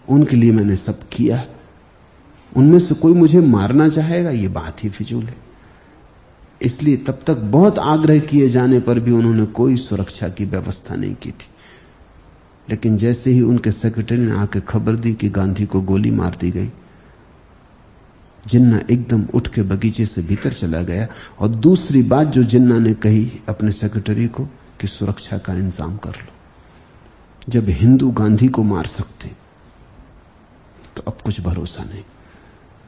उनके लिए मैंने सब किया, उनमें से कोई मुझे मारना चाहेगा, ये बात ही फिजूल है। इसलिए तब तक बहुत आग्रह किए जाने पर भी उन्होंने कोई सुरक्षा की व्यवस्था नहीं की थी। लेकिन जैसे ही उनके सेक्रेटरी ने आकर खबर दी कि गांधी को गोली मार दी गई, जिन्ना एकदम उठ के बगीचे से भीतर चला गया। और दूसरी बात जो जिन्ना ने कही अपने सेक्रेटरी को कि सुरक्षा का इंतजाम कर लो। जब हिंदू गांधी को मार सकते तो अब कुछ भरोसा नहीं,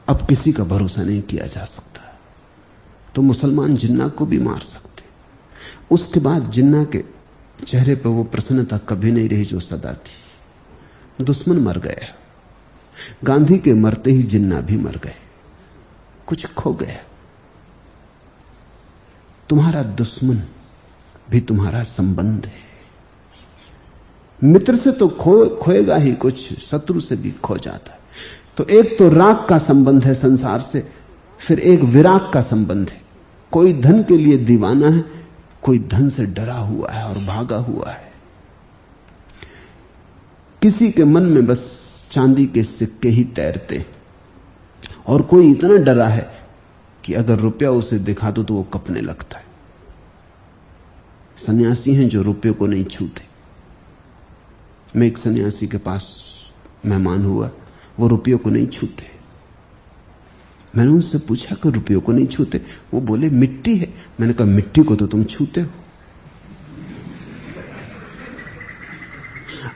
अब किसी का भरोसा नहीं किया जा सकता। तो मुसलमान जिन्ना को भी मार सकते। उसके बाद जिन्ना के चेहरे पर वो प्रसन्नता कभी नहीं रही जो सदा थी। दुश्मन मर गया। गांधी के मरते ही जिन्ना भी मर गए, कुछ खो गया। तुम्हारा दुश्मन भी तुम्हारा संबंध है। मित्र से तो खोएगा ही कुछ, शत्रु से भी खो जाता है। तो एक तो राग का संबंध है संसार से, फिर एक विराग का संबंध है। कोई धन के लिए दीवाना है, कोई धन से डरा हुआ है और भागा हुआ है। किसी के मन में बस चांदी के सिक्के ही तैरते, और कोई इतना डरा है कि अगर रुपया उसे दिखा दो तो वो कपने लगता है। सन्यासी हैं जो रुपये को नहीं छूते। मैं एक सन्यासी के पास मेहमान हुआ, वो रुपयों को नहीं छूते। मैंने उनसे पूछा कि रुपयों को नहीं छूते? वो बोले मिट्टी है। मैंने कहा मिट्टी को तो तुम छूते हो।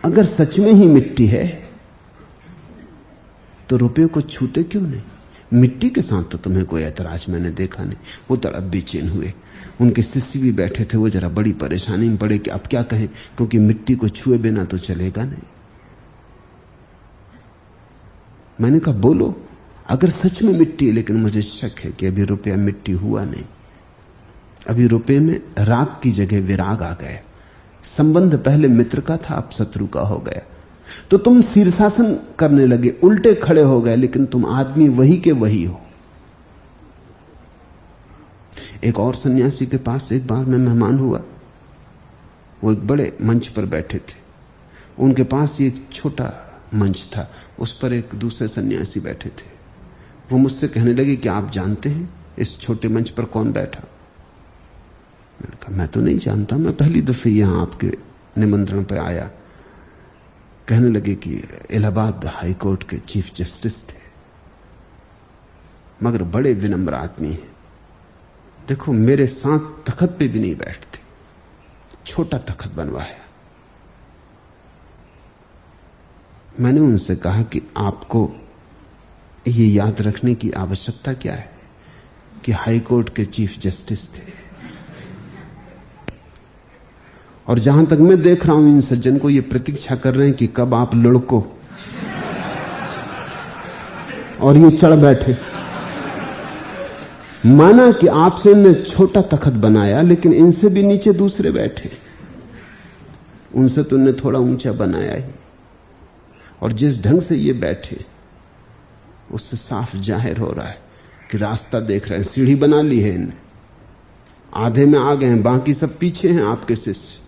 अगर सच में ही मिट्टी है तो रुपयों को छूते क्यों नहीं? मिट्टी के साथ तो तुम्हें कोई ऐतराज मैंने देखा नहीं। वो तड़प बेचैन हुए। उनके शिष्य भी बैठे थे, वो जरा बड़ी परेशानी में पड़े कि अब क्या कहें, क्योंकि मिट्टी को छुए बिना तो चलेगा नहीं। मैंने कहा बोलो, अगर सच में मिट्टी है, लेकिन मुझे शक है कि अभी रुपया मिट्टी हुआ नहीं। अभी रुपये में राग की जगह विराग आ गए। संबंध पहले मित्र का था, अब शत्रु का हो गया। तो तुम शीर्षासन करने लगे, उल्टे खड़े हो गए, लेकिन तुम आदमी वही के वही हो। एक और सन्यासी के पास एक बार मैं मेहमान हुआ। वो एक बड़े मंच पर बैठे थे। उनके पास एक छोटा मंच था, उस पर एक दूसरे सन्यासी बैठे थे। वो मुझसे कहने लगे कि आप जानते हैं इस छोटे मंच पर कौन बैठा? मैंने कहा मैं तो नहीं जानता, मैं पहली दफे यहां आपके निमंत्रण पर आया। कहने लगे कि इलाहाबाद हाई कोर्ट के चीफ जस्टिस थे, मगर बड़े विनम्र आदमी हैं। देखो मेरे साथ तख्त पे भी नहीं बैठते, छोटा तख्त बनवाया। मैंने उनसे कहा कि आपको ये याद रखने की आवश्यकता क्या है कि हाई कोर्ट के चीफ जस्टिस थे, और जहां तक मैं देख रहा हूं इन सज्जन को ये प्रतीक्षा कर रहे हैं कि कब आप लुढ़को, और ये चढ़ बैठे। माना कि आपसे ने छोटा तख्त बनाया, लेकिन इनसे भी नीचे दूसरे बैठे। उनसे तो ने थोड़ा ऊंचा बनाया ही, और जिस ढंग से ये बैठे उससे साफ जाहिर हो रहा है कि रास्ता देख रहे हैं। सीढ़ी बना ली है इन्हें, आधे में आ गए हैं, बाकी सब पीछे हैं आपके शिष्य।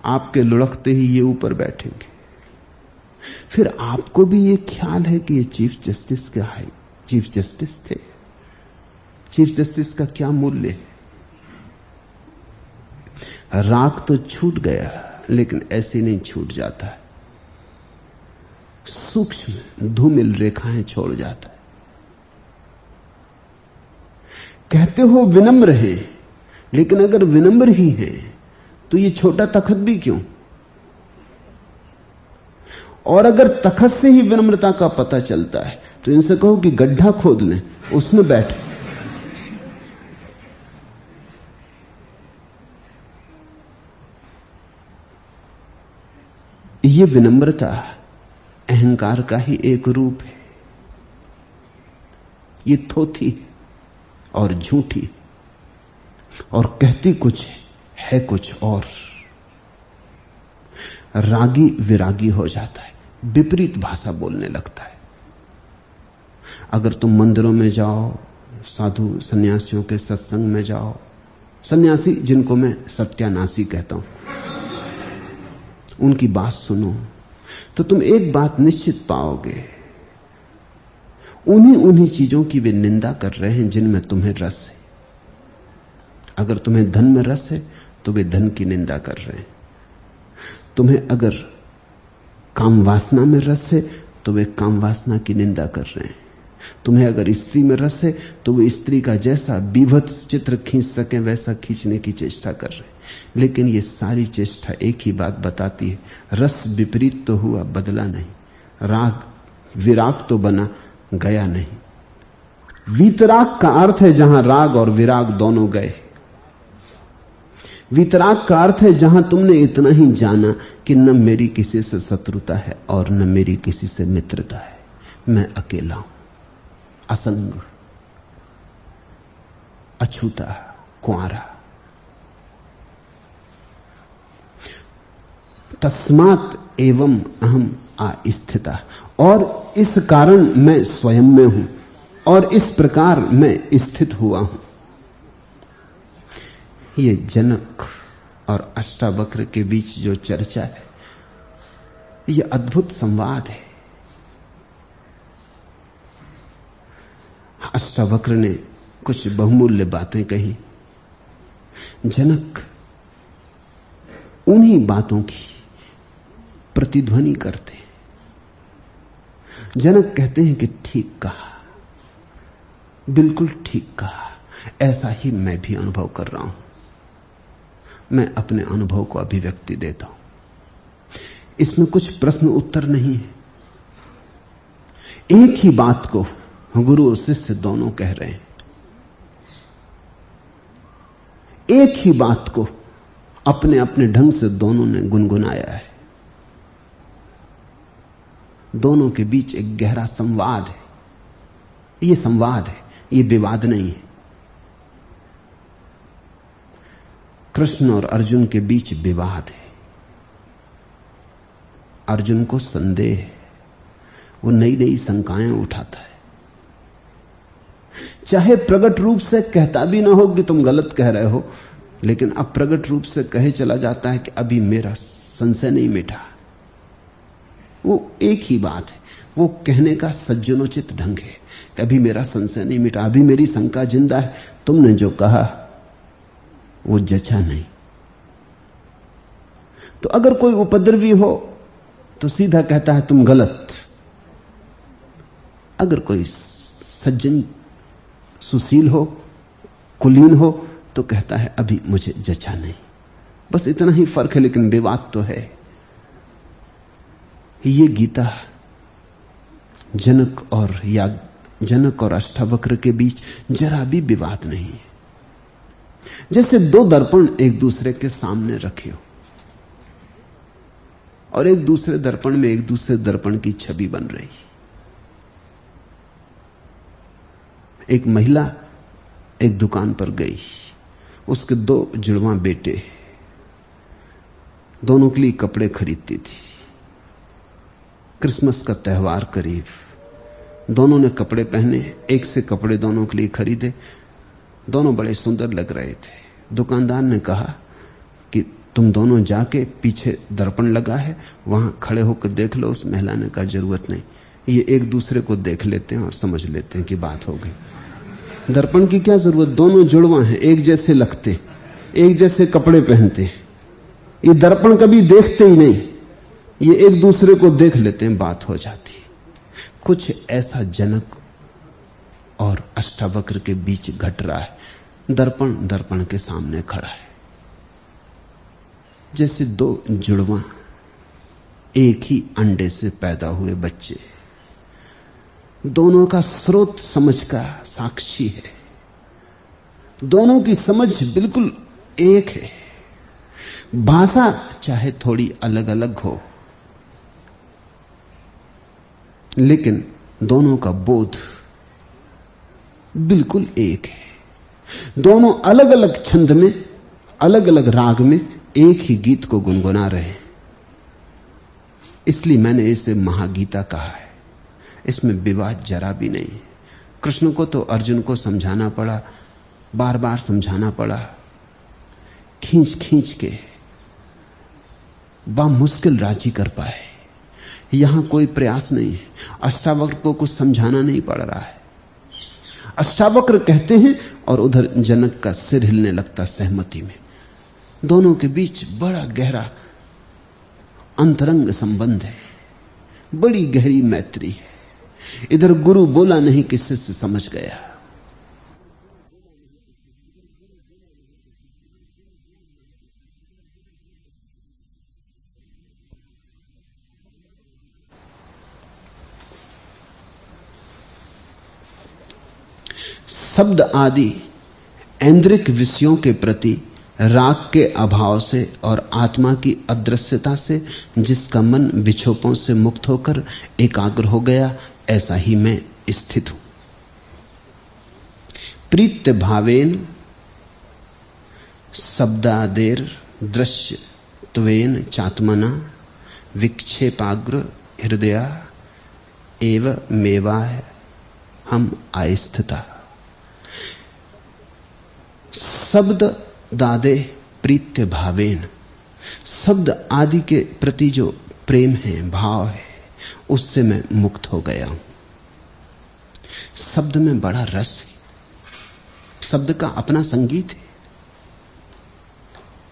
आपके लुढ़कते ही ये ऊपर बैठेंगे। फिर आपको भी ये ख्याल है कि ये चीफ जस्टिस क्या है? चीफ जस्टिस थे। चीफ जस्टिस का क्या मूल्य है? राग तो छूट गया, लेकिन ऐसे नहीं छूट जाता है। सूक्ष्म धूमिल रेखाएं छोड़ जाता है। कहते हो विनम्र है, लेकिन अगर विनम्र ही है तो ये छोटा तख्त भी क्यों? और अगर तख्त से ही विनम्रता का पता चलता है तो इनसे कहो कि गड्ढा खोद लें, उसमें बैठे। ये विनम्रता अहंकार का ही एक रूप है। ये थोथी और झूठी, और कहती कुछ है कुछ और। रागी विरागी हो जाता है, विपरीत भाषा बोलने लगता है। अगर तुम मंदिरों में जाओ, साधु सन्यासियों के सत्संग में जाओ, सन्यासी जिनको मैं सत्यानाशी कहता हूं, उनकी बात सुनो, तो तुम एक बात निश्चित पाओगे, उन्हीं चीजों की वे निंदा कर रहे हैं जिनमें तुम्हें रस है। अगर तुम्हें धन में रस है तो वे धन की निंदा कर रहे हैं। तुम्हें अगर काम वासना में रस है तो वे काम वासना की निंदा कर रहे हैं। तुम्हें अगर स्त्री में रस है तो वो स्त्री का जैसा बीभत्स चित्र खींच सके वैसा खींचने की चेष्टा कर रहे। लेकिन ये सारी चेष्टा एक ही बात बताती है, रस विपरीत तो हुआ, बदला नहीं। राग विराग तो बना, गया नहीं। वीतराग का अर्थ है जहां राग और विराग दोनों गए। वीतराग का अर्थ है जहां तुमने इतना ही जाना कि न मेरी किसी से शत्रुता है और न मेरी किसी से मित्रता है, मैं अकेला हूं, असंग, अछूता, कुंवारा। तस्मात् एवं अहम अस्थिता, और इस कारण मैं स्वयं में हूं और इस प्रकार मैं स्थित हुआ हूं। ये जनक और अष्टावक्र के बीच जो चर्चा है, ये अद्भुत संवाद है। अष्टावक्र ने कुछ बहुमूल्य बातें कही, जनक उन्हीं बातों की प्रतिध्वनि करते हैं। जनक कहते हैं कि ठीक कहा, बिल्कुल ठीक कहा, ऐसा ही मैं भी अनुभव कर रहा हूं। मैं अपने अनुभव को अभिव्यक्ति देता हूं, इसमें कुछ प्रश्न उत्तर नहीं है। एक ही बात को गुरु और शिष्य दोनों कह रहे हैं, एक ही बात को अपने अपने ढंग से दोनों ने गुनगुनाया है। दोनों के बीच एक गहरा संवाद है। ये संवाद है, ये विवाद नहीं है। कृष्ण और अर्जुन के बीच विवाद है। अर्जुन को संदेह है, वो नई नई शंकाएं उठाता है। चाहे प्रकट रूप से कहता भी ना हो कि तुम गलत कह रहे हो, लेकिन अब प्रकट रूप से कहे चला जाता है कि अभी मेरा संशय नहीं मिटा। वो एक ही बात है, वो कहने का सज्जनोचित ढंग है कि अभी मेरा संशय नहीं मिटा, अभी मेरी शंका जिंदा है। तुमने जो कहा वो जचा नहीं। तो अगर कोई उपद्रवी हो तो सीधा कहता है तुम गलत। अगर कोई सज्जन सुशील हो, कुलीन हो, तो कहता है अभी मुझे जचा नहीं। बस इतना ही फर्क है, लेकिन विवाद तो है। ये गीता जनक और अष्टावक्र के बीच जरा भी विवाद नहीं है। जैसे दो दर्पण एक दूसरे के सामने रखे हो और एक दूसरे दर्पण में एक दूसरे दर्पण की छवि बन रही। एक महिला एक दुकान पर गई, उसके दो जुड़वा बेटे, दोनों के लिए कपड़े खरीदती थी। क्रिसमस का त्योहार करीब, दोनों ने कपड़े पहने, एक से कपड़े दोनों के लिए खरीदे। दोनों बड़े सुंदर लग रहे थे। दुकानदार ने कहा कि तुम दोनों जाके पीछे दर्पण लगा है, वहां खड़े होकर देख लो। उस महिला ने कहा जरूरत नहीं, ये एक दूसरे को देख लेते हैं और समझ लेते हैं कि बात हो गई। दर्पण की क्या जरूरत, दोनों जुड़वा हैं, एक जैसे लगते, एक जैसे कपड़े पहनते। ये दर्पण कभी देखते ही नहीं, ये एक दूसरे को देख लेते हैं, बात हो जाती है। कुछ ऐसा जनक और अष्टावक्र के बीच घट रहा है। दर्पण दर्पण के सामने खड़ा है, जैसे दो जुड़वा एक ही अंडे से पैदा हुए बच्चे, दोनों का स्रोत समझ का साक्षी है। दोनों की समझ बिल्कुल एक है। भाषा चाहे थोड़ी अलग अलग हो, लेकिन दोनों का बोध बिल्कुल एक है। दोनों अलग अलग छंद में, अलग अलग राग में एक ही गीत को गुनगुना रहे हैं। इसलिए मैंने इसे महागीता कहा है। इसमें विवाद जरा भी नहीं है। कृष्ण को तो अर्जुन को समझाना पड़ा, बार बार समझाना पड़ा, खींच खींच के बामुश्किल राजी कर पाए। यहां कोई प्रयास नहीं है। अष्टावक्र को कुछ समझाना नहीं पड़ रहा है। अष्टावक्र कहते हैं और उधर जनक का सिर हिलने लगता सहमति में। दोनों के बीच बड़ा गहरा अंतरंग संबंध है, बड़ी गहरी मैत्री है। इधर गुरु बोला नहीं कि शिष्य समझ गया। शब्द आदि ऐन्द्रिक विषयों के प्रति राग के अभाव से और आत्मा की अदृश्यता से जिसका मन विक्षोभों से मुक्त होकर एकाग्र हो गया, ऐसा ही मैं स्थित हूं। प्रीत्य भावेन शब्दादेर दृश्य त्वेन चात्मना विक्षेपाग्र हृदया एव मेवाय हम आस्थिता। शब्द दादे प्रीत्य भावेन, शब्द आदि के प्रति जो प्रेम है, भाव है, उससे मैं मुक्त हो गया हूं। शब्द में बड़ा रस है, शब्द का अपना संगीत है,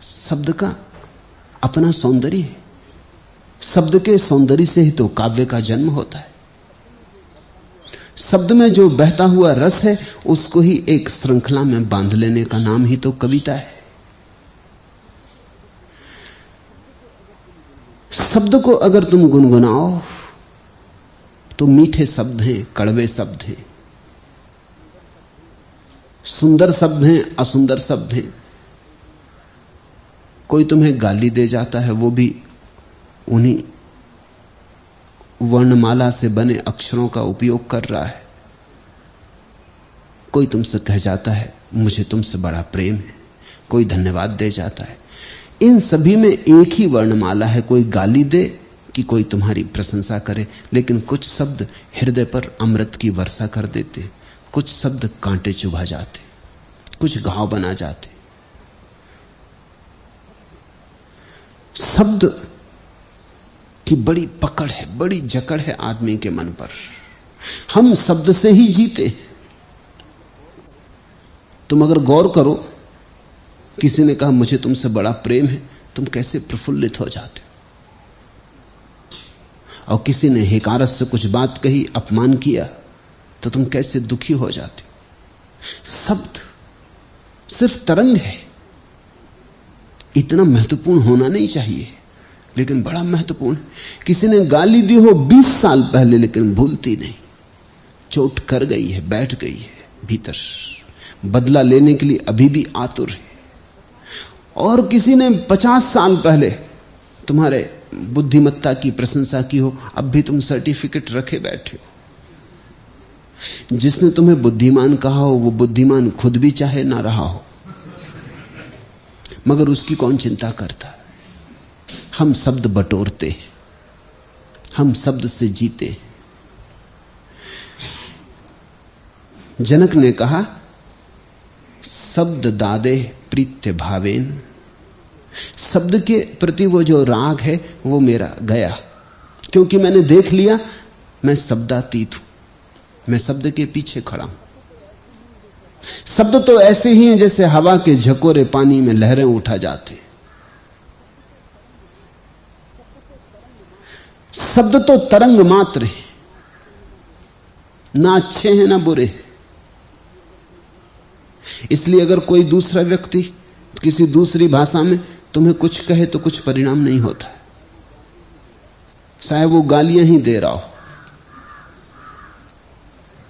शब्द का अपना सौंदर्य है। शब्द के सौंदर्य से ही तो काव्य का जन्म होता है। शब्द में जो बहता हुआ रस है, उसको ही एक श्रृंखला में बांध लेने का नाम ही तो कविता है। शब्द को अगर तुम गुनगुनाओ तो मीठे शब्द हैं, कड़वे शब्द हैं, सुंदर शब्द हैं, असुंदर शब्द हैं। कोई तुम्हें गाली दे जाता है, वो भी उन्हीं वर्णमाला से बने अक्षरों का उपयोग कर रहा है। कोई तुमसे कह जाता है मुझे तुमसे बड़ा प्रेम है, कोई धन्यवाद दे जाता है। इन सभी में एक ही वर्णमाला है, कोई गाली दे कि कोई तुम्हारी प्रशंसा करे। लेकिन कुछ शब्द हृदय पर अमृत की वर्षा कर देते, कुछ शब्द कांटे चुभा जाते, कुछ घाव बना जाते। शब्द की बड़ी पकड़ है, बड़ी जकड़ है आदमी के मन पर। हम शब्द से ही जीते। तुम अगर गौर करो, किसी ने कहा मुझे तुमसे बड़ा प्रेम है, तुम कैसे प्रफुल्लित हो जाते हो। और किसी ने हिकारत से कुछ बात कही, अपमान किया, तो तुम कैसे दुखी हो जाते हो। शब्द सिर्फ तरंग है, इतना महत्वपूर्ण होना नहीं चाहिए, लेकिन बड़ा महत्वपूर्ण। किसी ने गाली दी हो 20 साल पहले, लेकिन भूलती नहीं, चोट कर गई है, बैठ गई है भीतर, बदला लेने के लिए अभी भी आतुर है। और किसी ने 50 साल पहले तुम्हारे बुद्धिमत्ता की प्रशंसा की हो, अब भी तुम सर्टिफिकेट रखे बैठे हो। जिसने तुम्हें बुद्धिमान कहा हो, वो बुद्धिमान खुद भी चाहे ना रहा हो, मगर उसकी कौन चिंता करता। हम शब्द बटोरते, हम शब्द से जीते। जनक ने कहा शब्द दादे प्रीत्य भावेन, शब्द के प्रति वो जो राग है वो मेरा गया, क्योंकि मैंने देख लिया मैं शब्दातीत हूं, मैं शब्द के पीछे खड़ा हूं। शब्द तो ऐसे ही हैं जैसे हवा के झकोरे पानी में लहरें उठा जाते। शब्द तो तरंग मात्र है, ना अच्छे हैं ना बुरे हैं। इसलिए अगर कोई दूसरा व्यक्ति किसी दूसरी भाषा में तुम्हें कुछ कहे तो कुछ परिणाम नहीं होता, चाहे वो गालियां ही दे रहा हो।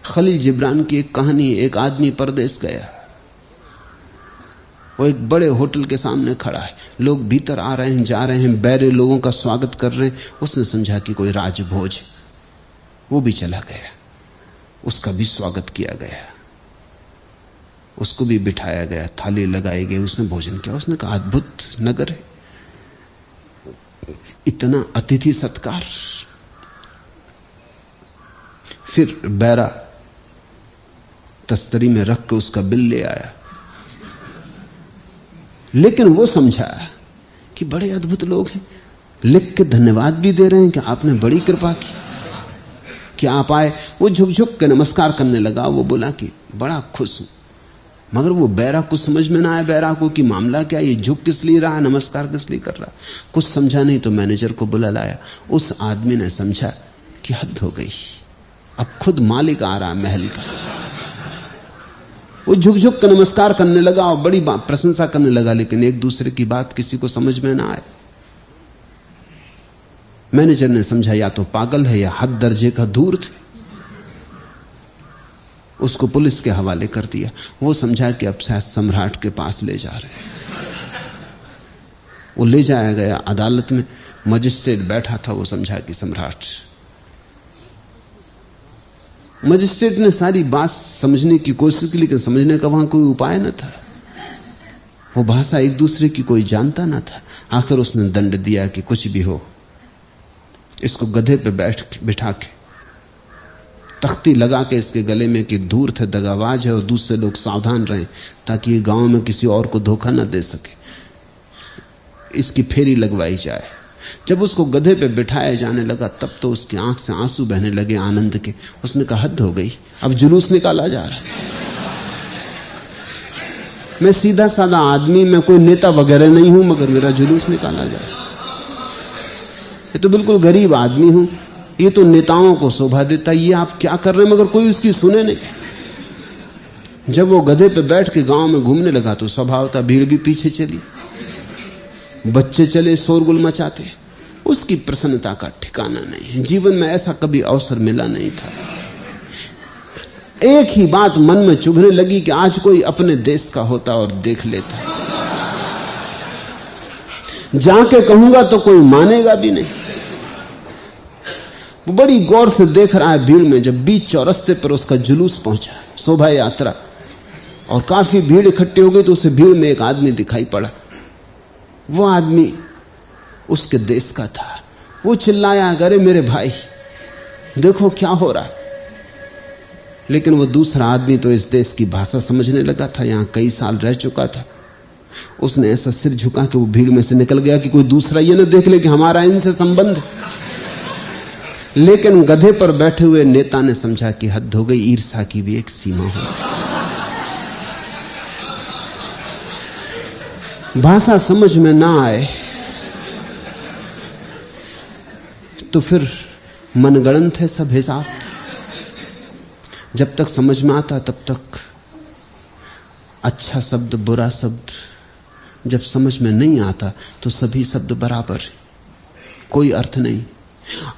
खलील जिब्रान की एक कहानी, एक आदमी परदेश गया, वो एक बड़े होटल के सामने खड़ा है, लोग भीतर आ रहे हैं, जा रहे हैं, बैरे लोगों का स्वागत कर रहे हैं। उसने समझा कि कोई राजभोज है, वो भी चला गया, उसका भी स्वागत किया गया, उसको भी बिठाया गया, थाली लगाई गई, उसने भोजन किया। उसने कहा अद्भुत नगर है, इतना अतिथि सत्कार। फिर बैरा तस्तरी में रख के उसका बिल ले आया, लेकिन वो समझा कि बड़े अद्भुत लोग हैं, लिख के धन्यवाद भी दे रहे हैं कि आपने बड़ी कृपा की कि आप आए। वो झुक झुक के नमस्कार करने लगा। वो बोला कि बड़ा खुश हूं, मगर वो बैरा कुछ समझ में ना आया बैरा को कि मामला क्या, ये झुक किस लिए रहा, नमस्कार किस लिए कर रहा, कुछ समझा नहीं। तो मैनेजर को बुला लाया। उस आदमी ने समझा कि हद हो गई, अब खुद मालिक आ रहा महल का। वो झुक झुक कर नमस्कार करने लगा और बड़ी प्रशंसा करने लगा, लेकिन एक दूसरे की बात किसी को समझ में ना आए। मैनेजर ने समझा या तो पागल है या हद दर्जे का धूर्त। उसको पुलिस के हवाले कर दिया। वो समझा कि अब शायद सम्राट के पास ले जा रहे। वो ले जाया गया अदालत में। मजिस्ट्रेट बैठा था, वो समझा कि सम्राट। मजिस्ट्रेट ने सारी बात समझने की कोशिश की, लेकिन समझने का वहां कोई उपाय न था। वो भाषा एक दूसरे की कोई जानता न था। आखिर उसने दंड दिया कि कुछ भी हो, इसको गधे पे बिठा के तख्ती लगा के इसके गले में कि धूर्त है, दगाबाज है और दूसरे लोग सावधान रहें, ताकि ये गांव में किसी और को धोखा न दे सके। इसकी फेरी लगवाई जाए। जब उसको गधे पे बिठाया जाने लगा, तब तो उसकी आंख से आंसू बहने लगे आनंद के। उसने कहा हद हो गई, अब जुलूस निकाला जा रहा है। मैं सीधा साधा आदमी, मैं कोई नेता वगैरह नहीं हूं, मगर मेरा जुलूस निकाला जा रहा है। ये तो बिल्कुल गरीब आदमी हूं, ये तो नेताओं को शोभा देता, ये आप क्या कर रहे हैं? मगर कोई उसकी सुने नहीं। जब वो गधे पे बैठ के गांव में घूमने लगा तो स्वभाव था भीड़ भी पीछे चली, बच्चे चले शोरगुल मचाते। उसकी प्रसन्नता का ठिकाना नहीं है। जीवन में ऐसा कभी अवसर मिला नहीं था। एक ही बात मन में चुभने लगी कि आज कोई अपने देश का होता और देख लेता। जाके कहूंगा तो कोई मानेगा भी नहीं। वो बड़ी गौर से देख रहा है भीड़ में। जब बीच चौरस्ते पर उसका जुलूस पहुंचा, शोभा यात्रा, और काफी भीड़ इकट्ठी हो गई, तो उसे भीड़ में एक आदमी दिखाई पड़ा। वो आदमी उसके देश का था। वो चिल्लाया, अरे मेरे भाई देखो क्या हो रहा है। लेकिन वो दूसरा आदमी तो इस देश की भाषा समझने लगा था, यहां कई साल रह चुका था। उसने ऐसा सिर झुका कि वो भीड़ में से निकल गया कि कोई दूसरा ये न देख ले कि हमारा इनसे संबंध है। लेकिन गधे पर बैठे हुए नेता ने समझा कि हद हो गई, ईर्ष्या की भी एक सीमा हो। भाषा समझ में ना आए तो फिर मनगढ़ंत है सब हिसाब। जब तक समझ में आता तब तक अच्छा शब्द बुरा शब्द, जब समझ में नहीं आता तो सभी शब्द बराबर, कोई अर्थ नहीं।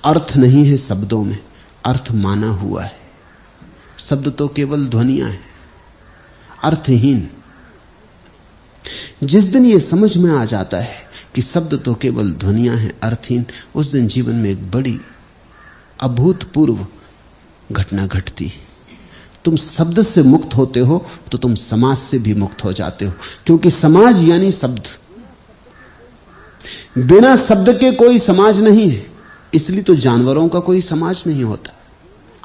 अर्थ नहीं है शब्दों में, अर्थ माना हुआ है। शब्द तो केवल ध्वनियां हैं, अर्थहीन। जिस दिन ये समझ में आ जाता है कि शब्द तो केवल ध्वनियां हैं, अर्थहीन, उस दिन जीवन में एक बड़ी अभूतपूर्व घटना घटती है। तुम शब्द से मुक्त होते हो तो तुम समाज से भी मुक्त हो जाते हो, क्योंकि समाज यानी शब्द। बिना शब्द के कोई समाज नहीं है। इसलिए तो जानवरों का कोई समाज नहीं होता,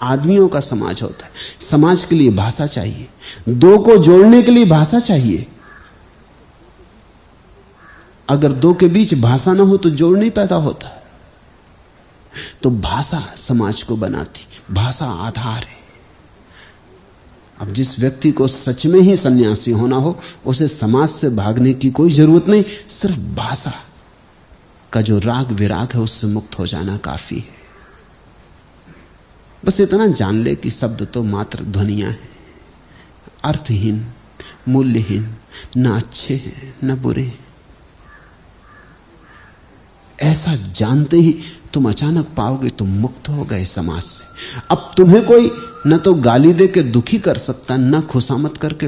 आदमियों का समाज होता है। समाज के लिए भाषा चाहिए, दो को जोड़ने के लिए भाषा चाहिए। अगर दो के बीच भाषा ना हो तो जोड़ नहीं पैदा होता। तो भाषा समाज को बनाती, भाषा आधार है। अब जिस व्यक्ति को सच में ही सन्यासी होना हो, उसे समाज से भागने की कोई जरूरत नहीं। सिर्फ भाषा का जो राग विराग है उससे मुक्त हो जाना काफी है। बस इतना जान ले कि शब्द तो मात्र ध्वनियां हैं, अर्थहीन, मूल्यहीन, न अच्छे हैं न बुरे। ऐसा जानते ही तुम अचानक पाओगे तुम मुक्त हो गए समाज से। अब तुम्हें कोई न तो गाली दे के दुखी कर सकता, न खुशामद करके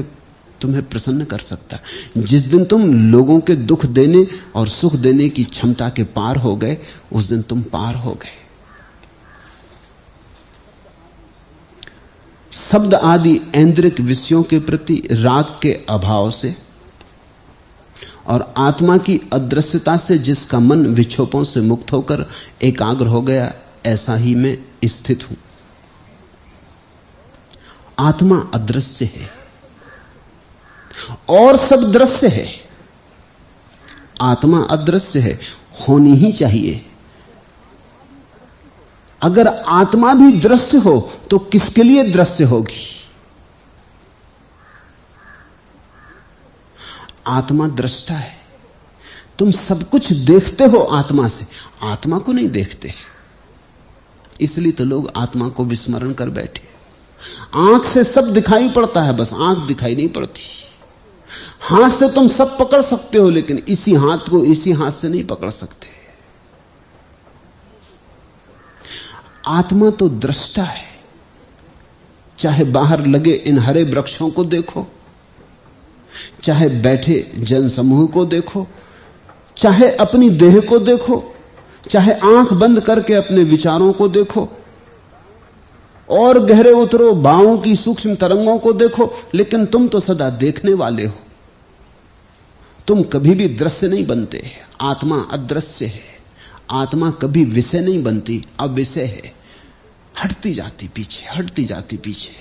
तुम्हें प्रसन्न कर सकता। जिस दिन तुम लोगों के दुख देने और सुख देने की क्षमता के पार हो गए, उस दिन तुम पार हो गए। शब्द आदि ऐन्द्रिक विषयों के प्रति राग के अभाव से और आत्मा की अदृश्यता से जिसका मन विक्षोभों से मुक्त होकर एकाग्र हो गया, ऐसा ही मैं स्थित हूं। आत्मा अदृश्य है और सब दृश्य है। आत्मा अदृश्य है, होनी ही चाहिए। अगर आत्मा भी दृश्य हो तो किसके लिए दृश्य होगी? आत्मा दृष्टा है। तुम सब कुछ देखते हो आत्मा से, आत्मा को नहीं देखते। इसलिए तो लोग आत्मा को विस्मरण कर बैठे। आंख से सब दिखाई पड़ता है, बस आंख दिखाई नहीं पड़ती। हाथ से तुम सब पकड़ सकते हो, लेकिन इसी हाथ को इसी हाथ से नहीं पकड़ सकते। आत्मा तो दृष्टा है। चाहे बाहर लगे इन हरे वृक्षों को देखो, चाहे बैठे जनसमूह को देखो, चाहे अपनी देह को देखो, चाहे आंख बंद करके अपने विचारों को देखो, और गहरे उतरो भावों की सूक्ष्म तरंगों को देखो, लेकिन तुम तो सदा देखने वाले हो। तुम कभी भी दृश्य नहीं बनते। आत्मा अदृश्य है। आत्मा कभी विषय नहीं बनती, अविषय है। हटती जाती पीछे, हटती जाती पीछे।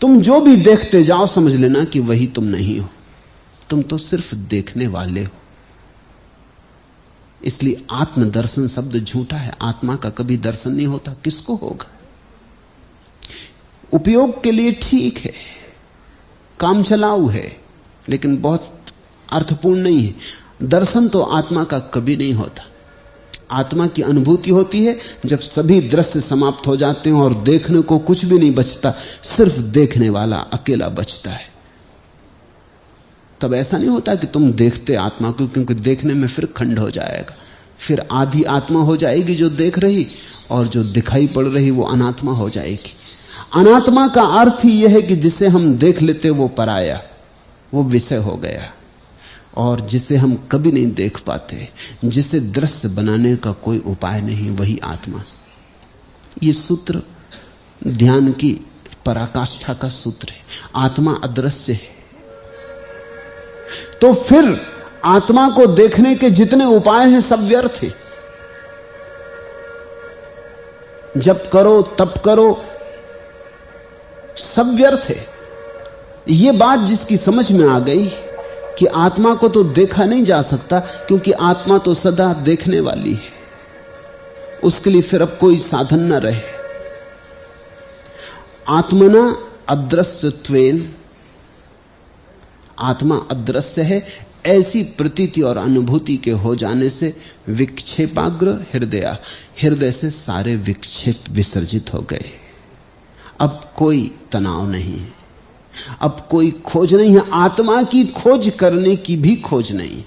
तुम जो भी देखते जाओ, समझ लेना कि वही तुम नहीं हो। तुम तो सिर्फ देखने वाले हो। इसलिए आत्मदर्शन शब्द झूठा है। आत्मा का कभी दर्शन नहीं होता। किसको होगा? उपयोग के लिए ठीक है, काम चलाऊ है, लेकिन बहुत अर्थपूर्ण नहीं है। दर्शन तो आत्मा का कभी नहीं होता। आत्मा की अनुभूति होती है जब सभी दृश्य समाप्त हो जाते हैं और देखने को कुछ भी नहीं बचता, सिर्फ देखने वाला अकेला बचता है। तब ऐसा नहीं होता कि तुम देखते आत्मा को, क्योंकि देखने में फिर खंड हो जाएगा। फिर आधी आत्मा हो जाएगी जो देख रही, और जो दिखाई पड़ रही वो अनात्मा हो जाएगी। अनात्मा का अर्थ ही यह है कि जिसे हम देख लेते वो पराया, वो विषय हो गया। और जिसे हम कभी नहीं देख पाते, जिसे दृश्य बनाने का कोई उपाय नहीं, वही आत्मा। ये सूत्र ध्यान की पराकाष्ठा का सूत्र है। आत्मा अदृश्य है। तो फिर आत्मा को देखने के जितने उपाय हैं सब व्यर्थ हैं। जब करो तब करो, सब व्यर्थ है। यह बात जिसकी समझ में आ गई कि आत्मा को तो देखा नहीं जा सकता, क्योंकि आत्मा तो सदा देखने वाली है, उसके लिए फिर अब कोई साधन न रहे। आत्मना अदृश्यत्वेन, आत्मा अदृश्य है, ऐसी प्रतीति और अनुभूति के हो जाने से विक्षेपाग्र हृदय, हृदय से सारे विक्षेप विसर्जित हो गए। अब कोई तनाव नहीं है, अब कोई खोज नहीं है। आत्मा की खोज करने की भी खोज नहीं।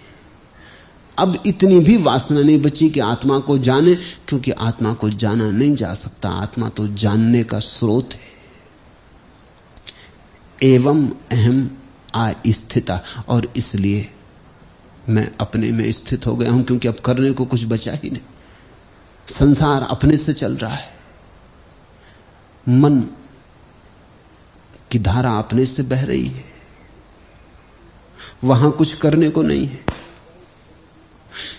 अब इतनी भी वासना नहीं बची कि आत्मा को जाने, क्योंकि आत्मा को जाना नहीं जा सकता। आत्मा तो जानने का स्रोत है। एवं अहम अस्थिता, और इसलिए मैं अपने में स्थित हो गया हूं, क्योंकि अब करने को कुछ बचा ही नहीं। संसार अपने से चल रहा है, मन की धारा अपने से बह रही है, वहां कुछ करने को नहीं है।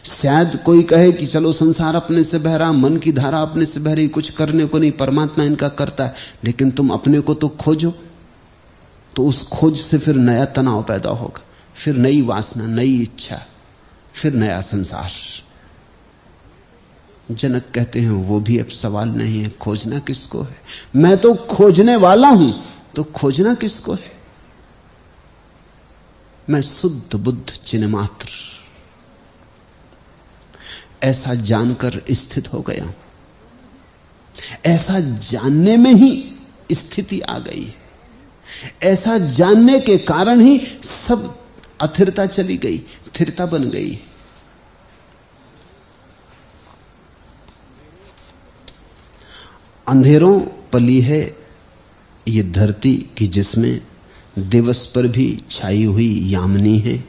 शायद कोई कहे कि चलो संसार अपने से बह रहा, मन की धारा अपने से बह रही, कुछ करने को नहीं, परमात्मा इनका करता है। लेकिन तुम अपने को तो खोजो, तो उस खोज से फिर नया तनाव पैदा होगा, फिर नई वासना, नई इच्छा, फिर नया संसार। जनक कहते हैं वो भी अब सवाल नहीं है, खोजना किसको है? मैं तो खोजने वाला हूं, तो खोजना किसको है? मैं शुद्ध बुद्ध चिन्ह मात्र, ऐसा जानकर स्थित हो गया हूं। ऐसा जानने में ही स्थिति आ गई है। ऐसा जानने के कारण ही सब अथिरता चली गई, स्थिरता बन गई। अंधेरों पली है ये धरती की, जिसमें दिवस पर भी छाई हुई यामिनी है।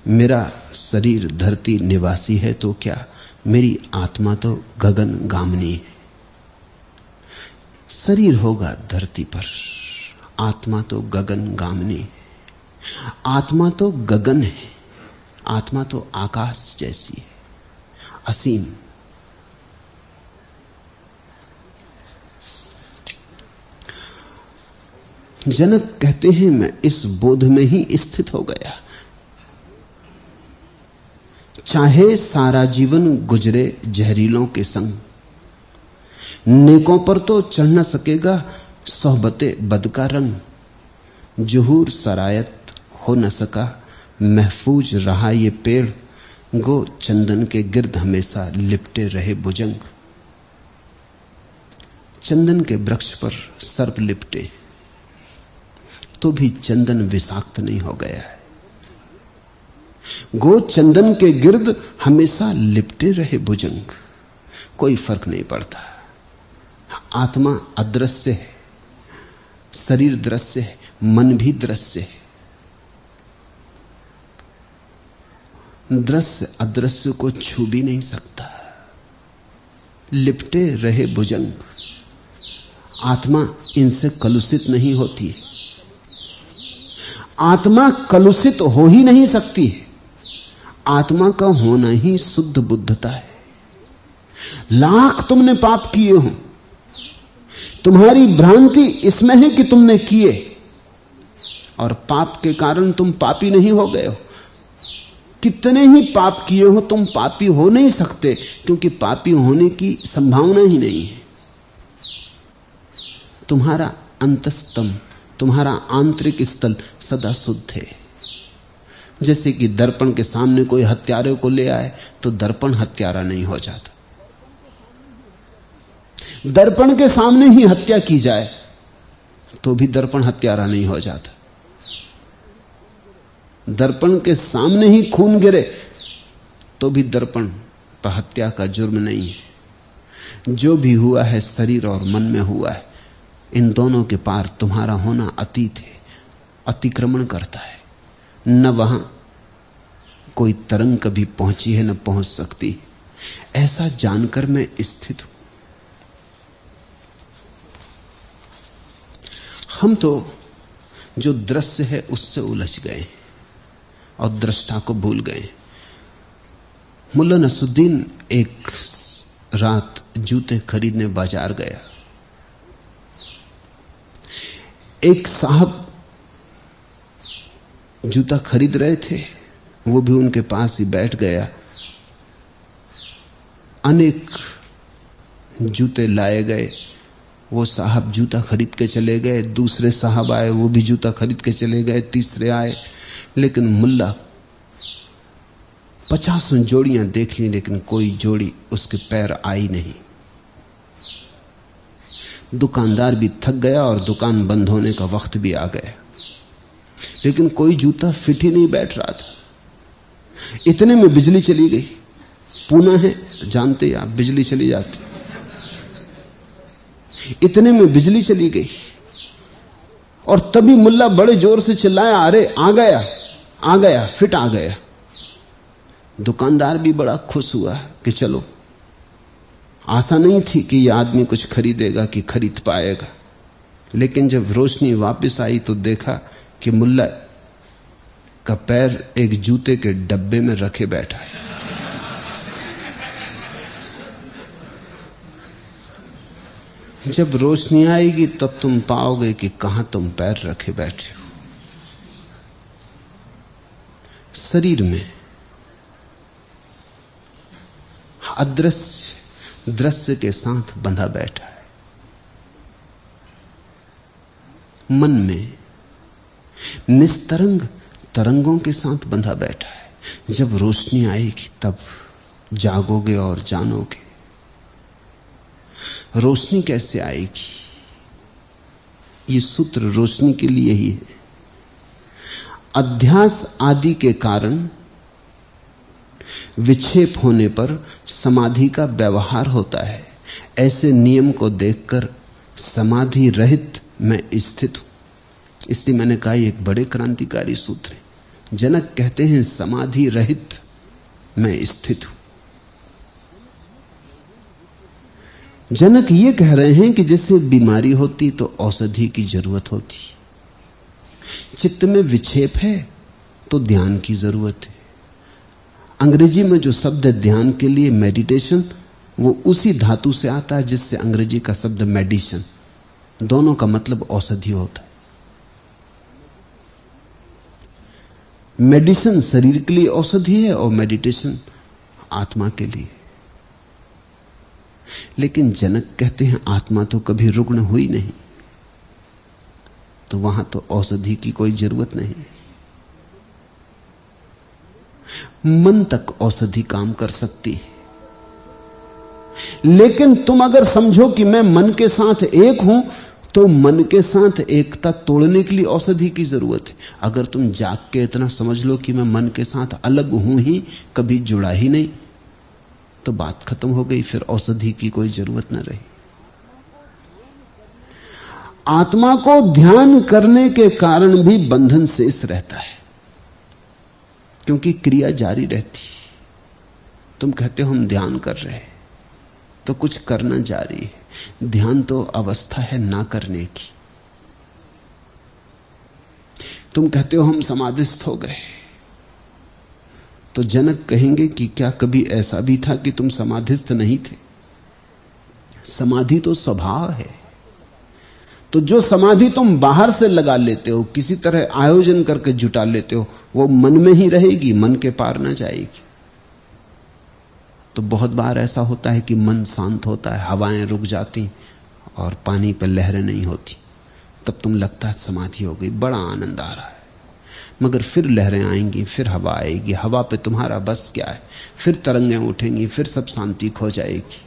मेरा शरीर धरती निवासी है तो क्या, मेरी आत्मा तो गगन गामिनी है। शरीर होगा धरती पर, आत्मा तो गगन गामिनी है। आत्मा तो गगन है, आत्मा तो आकाश जैसी है, असीम। जनक कहते हैं मैं इस बोध में ही स्थित हो गया। चाहे सारा जीवन गुजरे जहरीलों के संग, नेकों पर तो चढ़ न सकेगा सोहबते बद का रंग। जुहूर सरायत हो न सका, महफूज रहा ये पेड़, गो चंदन के गिर्द हमेशा लिपटे रहे भुजंग। चंदन के वृक्ष पर सर्प लिपटे तो भी चंदन विषाक्त नहीं हो गया है। गो चंदन के गिर्द हमेशा लिपटे रहे भुजंग, कोई फर्क नहीं पड़ता। आत्मा अदृश्य है, शरीर दृश्य है, मन भी दृश्य है। दृश्य अदृश्य को छू भी नहीं सकता। लिपटे रहे भुजंग, आत्मा इनसे कलुषित नहीं होती। आत्मा कलुषित हो ही नहीं सकती है। आत्मा का होना ही शुद्ध बुद्धता है। लाख तुमने पाप किए हो, तुम्हारी भ्रांति इसमें है कि तुमने किए, और पाप के कारण तुम पापी नहीं हो गए हो। कितने ही पाप किए हो तुम पापी हो नहीं सकते, क्योंकि पापी होने की संभावना ही नहीं है। तुम्हारा अंतस्तम, तुम्हारा आंतरिक स्थल सदा शुद्ध है। जैसे कि दर्पण के सामने कोई हत्यारे को ले आए तो दर्पण हत्यारा नहीं हो जाता। दर्पण के सामने ही हत्या की जाए तो भी दर्पण हत्यारा नहीं हो जाता। दर्पण के सामने ही खून गिरे तो भी दर्पण पर हत्या का जुर्म नहीं है। जो भी हुआ है शरीर और मन में हुआ है। इन दोनों के पार तुम्हारा होना अतीत है, अतिक्रमण करता है। न वहां कोई तरंग कभी पहुंची है, न पहुंच सकती। ऐसा जानकर मैं स्थित हूं। हम तो जो दृश्य है उससे उलझ गए और दृष्टा को भूल गए। मुल्ला नसरुद्दीन एक रात जूते खरीदने बाजार गया। एक साहब जूता खरीद रहे थे, वो भी उनके पास ही बैठ गया। अनेक जूते लाए गए, वो साहब जूता खरीद के चले गए। दूसरे साहब आए, वो भी जूता खरीद के चले गए। तीसरे आए, लेकिन मुल्ला 50 जोड़ियां देख ली, लेकिन कोई जोड़ी उसके पैर आई नहीं। दुकानदार भी थक गया और दुकान बंद होने का वक्त भी आ गया, लेकिन कोई जूता फिट ही नहीं बैठ रहा था। इतने में बिजली चली गई। पूना है, जानते हैं आप, बिजली चली जाती। इतने में बिजली चली गई और तभी मुल्ला बड़े जोर से चिल्लाया, अरे आ गया, आ गया, फिट आ गया। दुकानदार भी बड़ा खुश हुआ कि चलो, आशा नहीं थी कि यह आदमी कुछ खरीदेगा कि खरीद पाएगा। लेकिन जब रोशनी वापस आई तो देखा कि मुल्ला का पैर एक जूते के डब्बे में रखे बैठा है। जब रोशनी आएगी तब तुम पाओगे कि कहां तुम पैर रखे बैठे हो। शरीर में अदृश्य दृश्य के साथ बंधा बैठा है। मन में निस्तरंग तरंगों के साथ बंधा बैठा है। जब रोशनी आएगी तब जागोगे और जानोगे। रोशनी कैसे आएगी? ये सूत्र रोशनी के लिए ही है। अध्यास आदि के कारण विक्षेप होने पर समाधि का व्यवहार होता है। ऐसे नियम को देखकर समाधि रहित मैं स्थित हूं। इसलिए मैंने कहा एक बड़े क्रांतिकारी सूत्र है। जनक कहते हैं समाधि रहित मैं स्थित हूं। जनक ये कह रहे हैं कि जैसे बीमारी होती तो औषधि की जरूरत होती, चित्त में विक्षेप है तो ध्यान की जरूरत है। अंग्रेजी में जो शब्द है ध्यान के लिए मेडिटेशन, वो उसी धातु से आता है जिससे अंग्रेजी का शब्द मेडिसिन, दोनों का मतलब औषधि होता है। मेडिसिन शरीर के लिए औषधि है और मेडिटेशन आत्मा के लिए। लेकिन जनक कहते हैं आत्मा तो कभी रुग्ण हुई नहीं, तो वहां तो औषधि की कोई जरूरत नहीं। मन तक औषधि काम कर सकती है। लेकिन तुम अगर समझो कि मैं मन के साथ एक हूं, तो मन के साथ एकता तोड़ने के लिए औषधि की जरूरत है। अगर तुम जाग के इतना समझ लो कि मैं मन के साथ अलग हूं ही, कभी जुड़ा ही नहीं, तो बात खत्म हो गई, फिर औषधि की कोई जरूरत न रही। आत्मा को ध्यान करने के कारण भी बंधन शेष रहता है, क्योंकि क्रिया जारी रहती। तुम कहते हो हम ध्यान कर रहे हैं, तो कुछ करना जारी है। ध्यान तो अवस्था है ना करने की। तुम कहते हो हम समाधिस्थ हो गए, तो जनक कहेंगे कि क्या कभी ऐसा भी था कि तुम समाधिस्थ नहीं थे? समाधि तो स्वभाव है। तो जो समाधि तुम बाहर से लगा लेते हो, किसी तरह आयोजन करके जुटा लेते हो, वो मन में ही रहेगी, मन के पार ना जाएगी। तो बहुत बार ऐसा होता है कि मन शांत होता है, हवाएं रुक जाती और पानी पर लहरें नहीं होती, तब तुम लगता है समाधि हो गई, बड़ा आनंद आ रहा है। मगर फिर लहरें आएंगी, फिर हवा आएगी, हवा पे तुम्हारा बस क्या है, फिर तरंगें उठेंगी, फिर सब शांति खो जाएगी।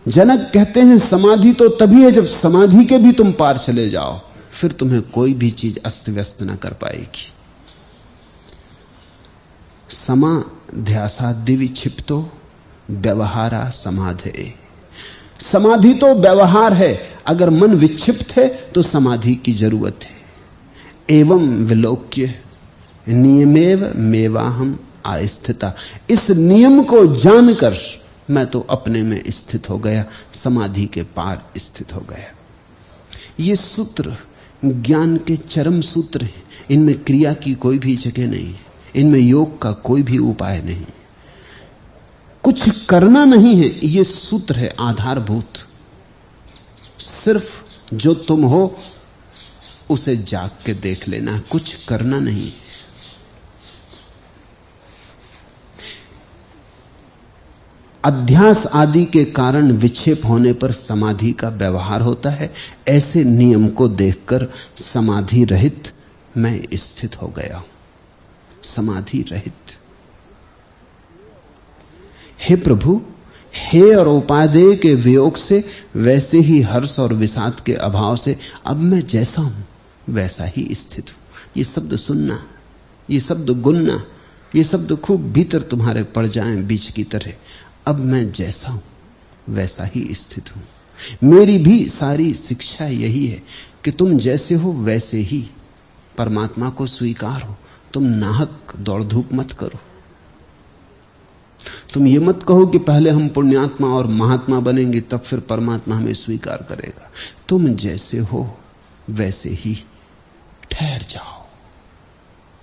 जनक कहते हैं समाधि तो तभी है जब समाधि के भी तुम पार चले जाओ, फिर तुम्हें कोई भी चीज अस्त व्यस्त न कर पाएगी। समाध्यासा दिवि क्षिप्तो व्यवहारा समाधे। समाधि तो व्यवहार है। अगर मन विक्षिप्त है तो समाधि की जरूरत है। एवं विलोक्य नियमेव मेवाहम आस्थिता। इस नियम को जानकर मैं तो अपने में स्थित हो गया, समाधि के पार स्थित हो गया। ये सूत्र ज्ञान के चरम सूत्र हैं। इनमें क्रिया की कोई भी जगह नहीं, इनमें योग का कोई भी उपाय नहीं, कुछ करना नहीं है। ये सूत्र है आधारभूत। सिर्फ जो तुम हो उसे जाग के देख लेना, कुछ करना नहीं। अध्यास आदि के कारण विक्षेप होने पर समाधि का व्यवहार होता है। ऐसे नियम को देखकर समाधि रहित मैं स्थित हो गया हूं, समाधि रहित। हे प्रभु, हे और उपादेय के वियोग से, वैसे ही हर्ष और विषाद के अभाव से अब मैं जैसा हूं वैसा ही स्थित हूं। ये शब्द सुनना, ये शब्द गुनना, ये शब्द खूब भीतर तुम्हारे पड़ जाएं बीज की तरह। अब मैं जैसा हूं वैसा ही स्थित हूं। मेरी भी सारी शिक्षा यही है कि तुम जैसे हो वैसे ही परमात्मा को स्वीकार हो। तुम नाहक दौड़ धूप मत करो। तुम ये मत कहो कि पहले हम पुण्यात्मा और महात्मा बनेंगे तब फिर परमात्मा हमें स्वीकार करेगा। तुम जैसे हो वैसे ही ठहर जाओ।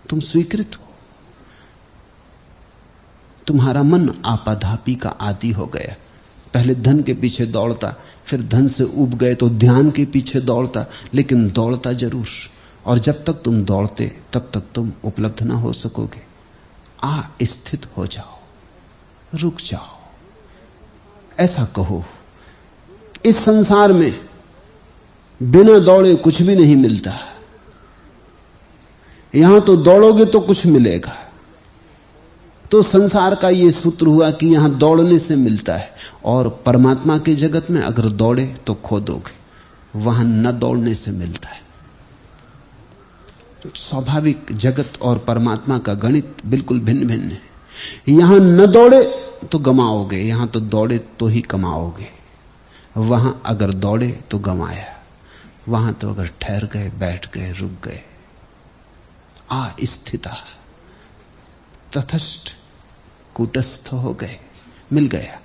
तुम स्वीकृत हो। तुम्हारा मन आपाधापी का आदी हो गया। पहले धन के पीछे दौड़ता, फिर धन से उब गए तो ध्यान के पीछे दौड़ता, लेकिन दौड़ता जरूर। और जब तक तुम दौड़ते तब तक तुम उपलब्ध ना हो सकोगे। स्थित हो जाओ, रुक जाओ। ऐसा कहो, इस संसार में बिना दौड़े कुछ भी नहीं मिलता। यहां तो दौड़ोगे तो कुछ मिलेगा। तो संसार का यह सूत्र हुआ कि यहां दौड़ने से मिलता है, और परमात्मा के जगत में अगर दौड़े तो खो दोगे, वहां न दौड़ने से मिलता है। स्वाभाविक जगत और परमात्मा का गणित बिल्कुल भिन्न भिन्न है। यहां न दौड़े तो गमाओगे, यहां तो दौड़े तो ही कमाओगे। वहां अगर दौड़े तो गमाया, वहां तो अगर ठहर गए, बैठ गए, रुक गए, स्थिता तथस्थ कूटस्थ हो गए, मिल गया।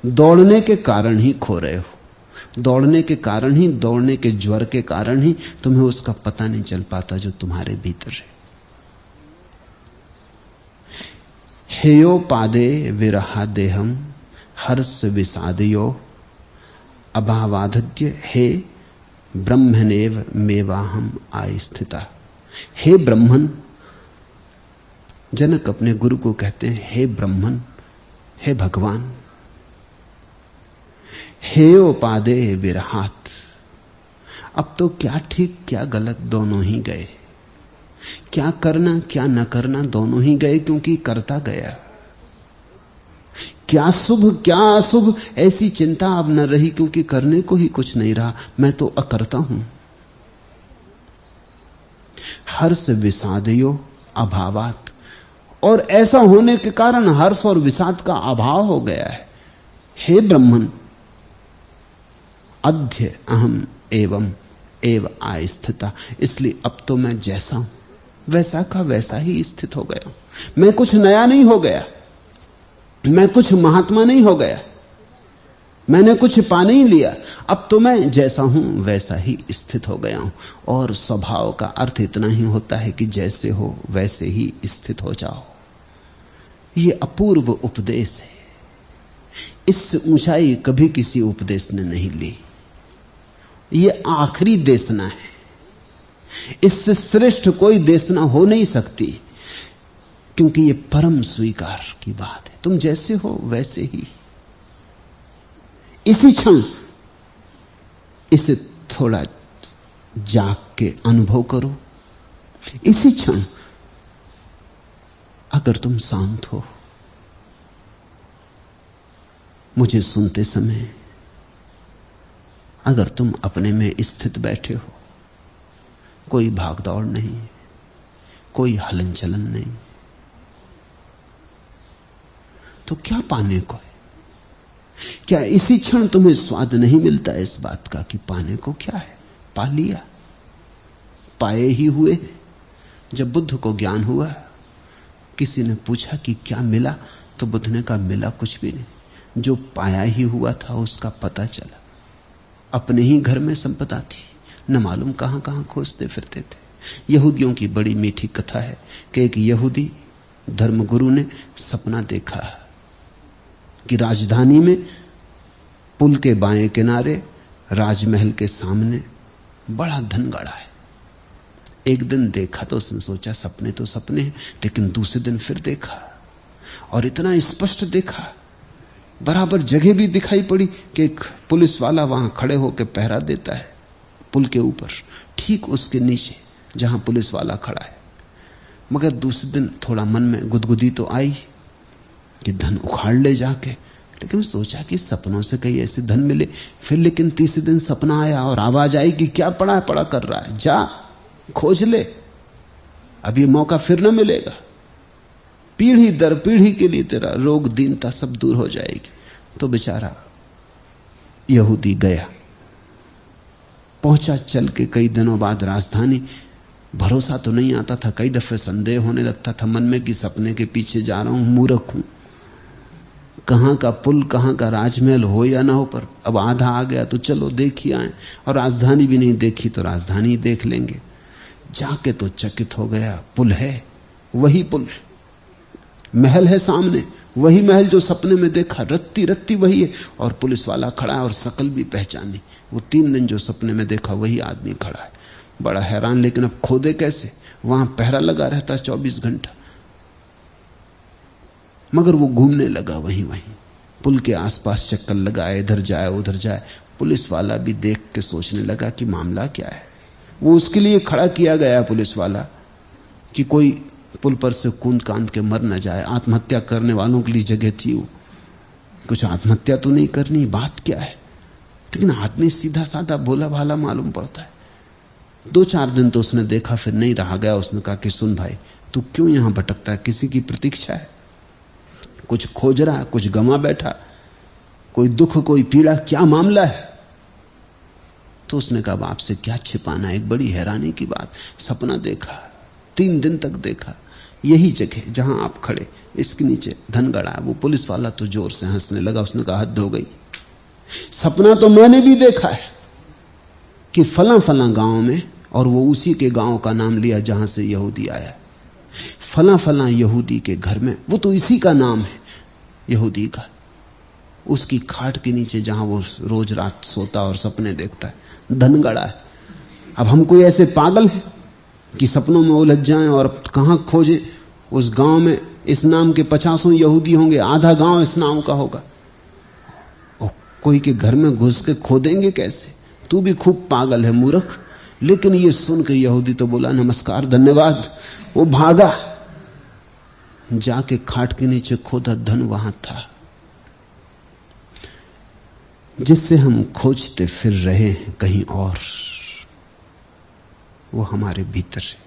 दौड़ने के कारण ही खो रहे हो। दौड़ने के कारण ही, दौड़ने के ज्वर के कारण ही तुम्हें उसका पता नहीं चल पाता जो तुम्हारे भीतर है। हेयो पादे विरहा देहम हर्ष विषादयो अभावाधद्य हे ब्रह्मनेव मेवाहम आस्थिता। हे ब्रह्मन, जनक अपने गुरु को कहते हैं हे ब्रह्मन, हे भगवान। हेयो पादे विरहात। अब तो क्या ठीक क्या गलत दोनों ही गए, क्या करना क्या न करना दोनों ही गए, क्योंकि करता गया। क्या शुभ क्या अशुभ, ऐसी चिंता अब न रही, क्योंकि करने को ही कुछ नहीं रहा। मैं तो अकर्ता हूं। हर्ष विषादयो अभावात, और ऐसा होने के कारण हर्ष और विषाद का अभाव हो गया है। हे ब्रह्मन, अद्य अहम एवं एव आस्थिता, इसलिए अब तो मैं जैसा हूं वैसा का वैसा ही स्थित हो गया हूं। मैं कुछ नया नहीं हो गया, मैं कुछ महात्मा नहीं हो गया, मैंने कुछ पा नहीं लिया। अब तो मैं जैसा हूं वैसा ही स्थित हो गया हूं। और स्वभाव का अर्थ इतना ही होता है कि जैसे हो वैसे ही स्थित हो जाओ। ये अपूर्व उपदेश है। इससे ऊंचाई कभी किसी उपदेश ने नहीं ली। ये आखिरी देशना है। इससे श्रेष्ठ कोई देशना हो नहीं सकती, क्योंकि ये परम स्वीकार की बात है। तुम जैसे हो वैसे ही। इसी क्षण इसे थोड़ा जाग के अनुभव करो। इसी क्षण अगर तुम शांत हो, मुझे सुनते समय अगर तुम अपने में स्थित बैठे हो, कोई भागदौड़ नहीं, कोई हलन चलन नहीं, तो क्या पाने को है? क्या इसी क्षण तुम्हें स्वाद नहीं मिलता इस बात का कि पाने को क्या है? पा लिया, पाए ही हुए। जब बुद्ध को ज्ञान हुआ, किसी ने पूछा कि क्या मिला, तो बुद्ध ने कहा मिला कुछ भी नहीं, जो पाया ही हुआ था उसका पता चला। अपने ही घर में संपदा थी, न मालूम कहां कहां खोजते फिरते थे। यहूदियों की बड़ी मीठी कथा है कि एक यहूदी धर्मगुरु ने सपना देखा कि राजधानी में पुल के बाएं किनारे राजमहल के सामने बड़ा धन गड़ा है। एक दिन देखा तो उसने सोचा सपने तो सपने हैं, लेकिन दूसरे दिन फिर देखा और इतना स्पष्ट देखा, बराबर जगह भी दिखाई पड़ी कि एक पुलिस वाला वहां खड़े होकर पहरा देता है पुल के ऊपर, ठीक उसके नीचे जहां पुलिस वाला खड़ा है। मगर दूसरे दिन थोड़ा मन में गुदगुदी तो आई कि धन उखाड़ ले जाके, लेकिन सोचा कि सपनों से कहीं ऐसे धन मिले। फिर लेकिन तीसरे दिन सपना आया और आवाज आई कि क्या पड़ा कर रहा है, जा खोज ले, अब ये मौका फिर ना मिलेगा। पीढ़ी दर पीढ़ी के लिए तेरा रोग दीनता सब दूर हो जाएगी। तो बेचारा यहूदी गया, पहुंचा चल के कई दिनों बाद राजधानी। भरोसा तो नहीं आता था, कई दफे संदेह होने लगता था मन में कि सपने के पीछे जा रहा हूं, मूर्ख हूं, कहां का पुल कहां का राजमहल हो या ना हो, पर अब आधा आ गया तो चलो देख ही आए। और राजधानी भी नहीं देखी तो राजधानी देख लेंगे। जाके तो चकित हो गया, पुल है वही पुल, महल है सामने वही महल जो सपने में देखा, रत्ती रत्ती वही है, और पुलिस वाला खड़ा है और शकल भी पहचानी। वो 3 दिन जो सपने में देखा वही आदमी खड़ा है। बड़ा हैरान, लेकिन अब खोदे कैसे? वहां पहरा लगा रहता 24 घंटा। मगर वो घूमने लगा वहीं वहीं, पुल के आसपास चक्कर लगाए, इधर जाए उधर जाए। पुलिस वाला भी देख के सोचने लगा कि मामला क्या है। वो उसके लिए खड़ा किया गया पुलिस वाला कि कोई पुल पर से कूद कांद के मर न जाए। आत्महत्या करने वालों के लिए जगह थी, वो कुछ आत्महत्या तो नहीं करनी, बात क्या है। लेकिन आदमी सीधा साधा भोला भाला मालूम पड़ता है। 2-4 दिन तो उसने देखा, फिर नहीं रहा गया। उसने कहा कि सुन भाई, तू क्यों यहां भटकता है? किसी की प्रतीक्षा है? कुछ खोज रहा है? कुछ गमा बैठा? कोई दुख कोई पीड़ा, क्या मामला है? तो उसने कहा बाप से क्या छिपाना, एक बड़ी हैरानी की बात, सपना देखा, 3 दिन तक देखा, यही जगह जहां आप खड़े इसके नीचे धन गड़ा है। वो पुलिस वाला तो जोर से हंसने लगा। उसने कहा हद हो गई, सपना तो मैंने भी देखा है कि फला फला गांव में, और वो उसी के गांव का नाम लिया जहां से यहूदी आया, फला फला यहूदी के घर में, वो तो इसी का नाम है यहूदी का, उसकी खाट के नीचे जहां वो रोज रात सोता और सपने देखता है, धन गड़ा है। अब हम कोई ऐसे पागल हैं कि सपनों में उलझ जाएं और कहां खोजे? उस गांव में इस नाम के 50 यहूदी होंगे, आधा गांव इस नाम का होगा, और कोई के घर में घुस के खोदेंगे कैसे? तू भी खूब पागल है मूर्ख। लेकिन ये सुन के यहूदी तो बोला नमस्कार धन्यवाद। वो भागा, जाके खाट के नीचे खोदा, धन वहां था, जिससे हम खोजते फिर रहे हैं कहीं और, वो हमारे भीतर है,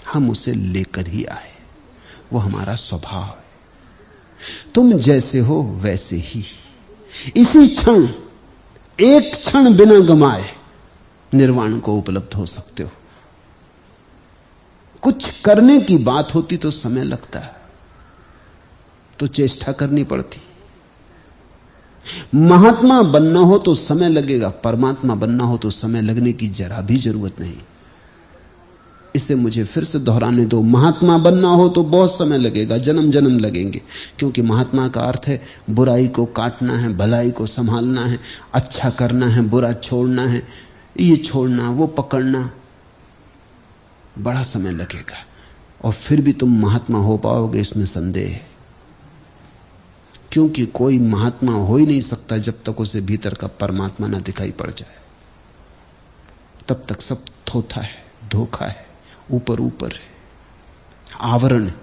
हम उसे लेकर ही आए, वो हमारा स्वभाव है। तुम जैसे हो वैसे ही, इसी क्षण, एक क्षण बिना गमाए निर्वाण को उपलब्ध हो सकते हो। कुछ करने की बात होती तो समय लगता है, तो चेष्टा करनी पड़ती। महात्मा बनना हो तो समय लगेगा, परमात्मा बनना हो तो समय लगने की जरा भी जरूरत नहीं। इसे मुझे फिर से दोहराने दो, महात्मा बनना हो तो बहुत समय लगेगा, जन्म जन्म लगेंगे, क्योंकि महात्मा का अर्थ है बुराई को काटना है, भलाई को संभालना है, अच्छा करना है, बुरा छोड़ना है, ये छोड़ना वो पकड़ना, बड़ा समय लगेगा। और फिर भी तुम महात्मा हो पाओगे इसमें संदेह है, क्योंकि कोई महात्मा हो ही नहीं सकता जब तक उसे भीतर का परमात्मा ना दिखाई पड़ जाए। तब तक सब थोथा है, धोखा है, ऊपर ऊपर है, आवरण है।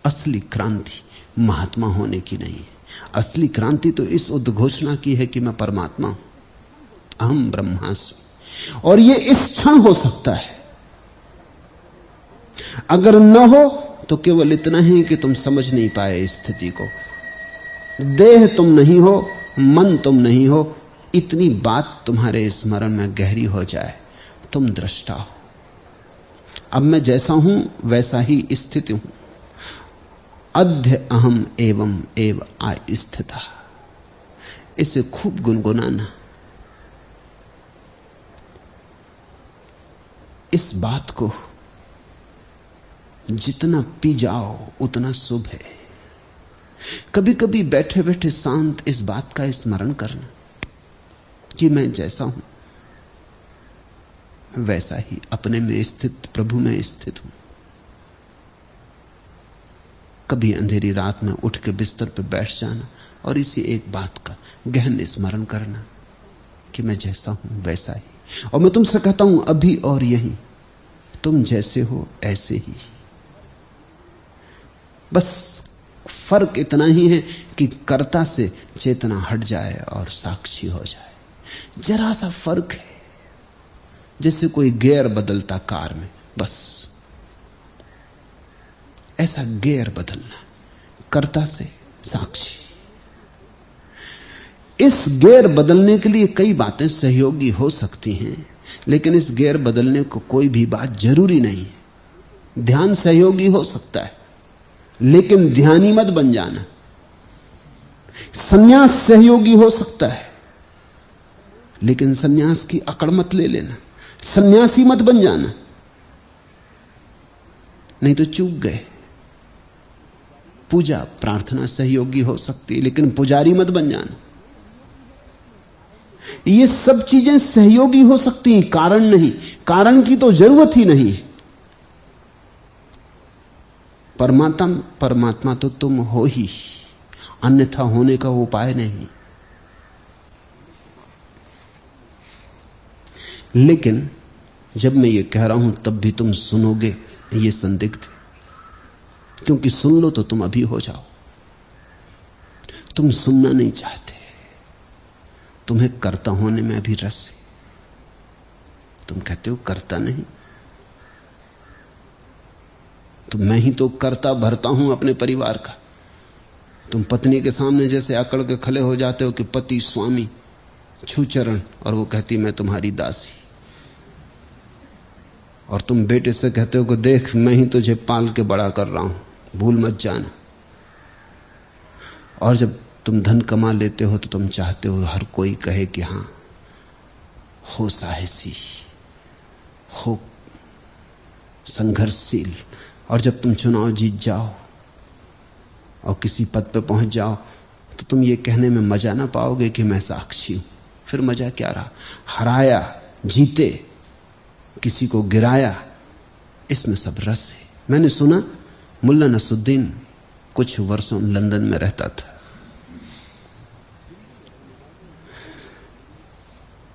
असली क्रांति महात्मा होने की नहीं है, असली क्रांति तो इस उद्घोषणा की है कि मैं परमात्मा हूं, अहम ब्रह्मास्मि। और ये इस क्षण हो सकता है, अगर न हो तो केवल इतना ही कि तुम समझ नहीं पाए स्थिति को। देह तुम नहीं हो, मन तुम नहीं हो, इतनी बात तुम्हारे स्मरण में गहरी हो जाए, तुम दृष्टा हो। अब मैं जैसा हूं वैसा ही स्थित हूं। अध्य अहम एवं एव आस्थिता, इसे खूब गुनगुनाना। इस बात को जितना पी जाओ उतना शुभ है। कभी कभी बैठे बैठे शांत इस बात का स्मरण करना कि मैं जैसा हूं वैसा ही अपने में स्थित, प्रभु में स्थित हूं। कभी अंधेरी रात में उठ के बिस्तर पर बैठ जाना और इसी एक बात का गहन स्मरण करना कि मैं जैसा हूं वैसा ही। और मैं तुमसे कहता हूं अभी और यहीं, तुम जैसे हो ऐसे ही। बस फर्क इतना ही है कि कर्ता से चेतना हट जाए और साक्षी हो जाए। जरा सा फर्क है, जैसे कोई गियर बदलता कार में, बस ऐसा गियर बदलना, कर्ता से साक्षी। इस गियर बदलने के लिए कई बातें सहयोगी हो सकती हैं, लेकिन इस गियर बदलने को कोई भी बात जरूरी नहीं है। ध्यान सहयोगी हो सकता है, लेकिन ध्यानी मत बन जाना। संन्यास सहयोगी हो सकता है, लेकिन संन्यास की अकड़ मत ले लेना। सन्यासी मत बन जाना, नहीं तो चूक गए। पूजा प्रार्थना सहयोगी हो सकती है, लेकिन पुजारी मत बन जाना। ये सब चीजें सहयोगी हो सकती हैं, कारण नहीं। कारण की तो जरूरत ही नहीं है। परमात्मा तो तुम हो ही, अन्यथा होने का उपाय नहीं। लेकिन जब मैं ये कह रहा हूं तब भी तुम सुनोगे, ये संदिग्ध, क्योंकि सुन लो तो तुम अभी हो जाओ। तुम सुनना नहीं चाहते, तुम्हें कर्ता होने में अभी रस है। तुम कहते हो कर्ता नहीं, तो मैं ही तो कर्ता भरता हूं अपने परिवार का। तुम पत्नी के सामने जैसे अकड़ के खड़े हो जाते हो कि पति स्वामी छू चरण, और वो कहती मैं तुम्हारी दासी। और तुम बेटे से कहते हो कि देख मैं ही तुझे पाल के बड़ा कर रहा हूं, भूल मत जाना। और जब तुम धन कमा लेते हो तो तुम चाहते हो हर कोई कहे कि हां हो साहसी, हो संघर्षशील। और जब तुम चुनाव जीत जाओ और किसी पद पे पहुंच जाओ तो तुम ये कहने में मजा ना पाओगे कि मैं साक्षी हूं। फिर मजा क्या रहा? हराया, जीते, किसी को गिराया, इसमें सब रस है। मैंने सुना मुल्ला नसरुद्दीन कुछ वर्षों लंदन में रहता था।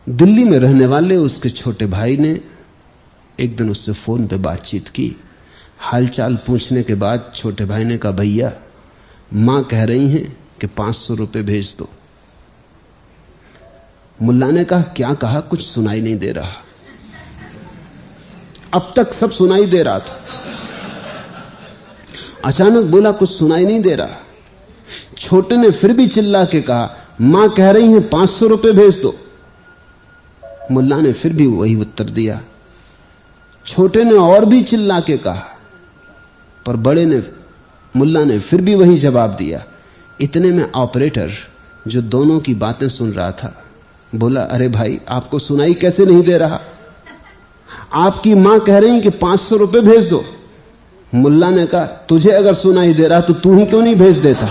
दिल्ली में रहने वाले उसके छोटे भाई ने एक दिन उससे फोन पे बातचीत की। हालचाल पूछने के बाद छोटे भाई ने कहा भैया मां कह रही हैं कि 500 रुपए भेज दो। मुल्ला ने कहा क्या कहा, कुछ सुनाई नहीं दे रहा। अब तक सब सुनाई दे रहा था, अचानक बोला कुछ सुनाई नहीं दे रहा। छोटे ने फिर भी चिल्ला के कहा मां कह रही है 500 रुपए भेज दो। मुल्ला ने फिर भी वही उत्तर दिया। छोटे ने और भी चिल्ला के कहा, पर बड़े ने, मुल्ला ने फिर भी वही जवाब दिया। इतने में ऑपरेटर जो दोनों की बातें सुन रहा था बोला, अरे भाई आपको सुनाई कैसे नहीं दे रहा? आपकी मां कह रही कि 500 रुपए भेज दो। मुल्ला ने कहा तुझे अगर सुनाई दे रहा तो तू ही क्यों नहीं भेज देता?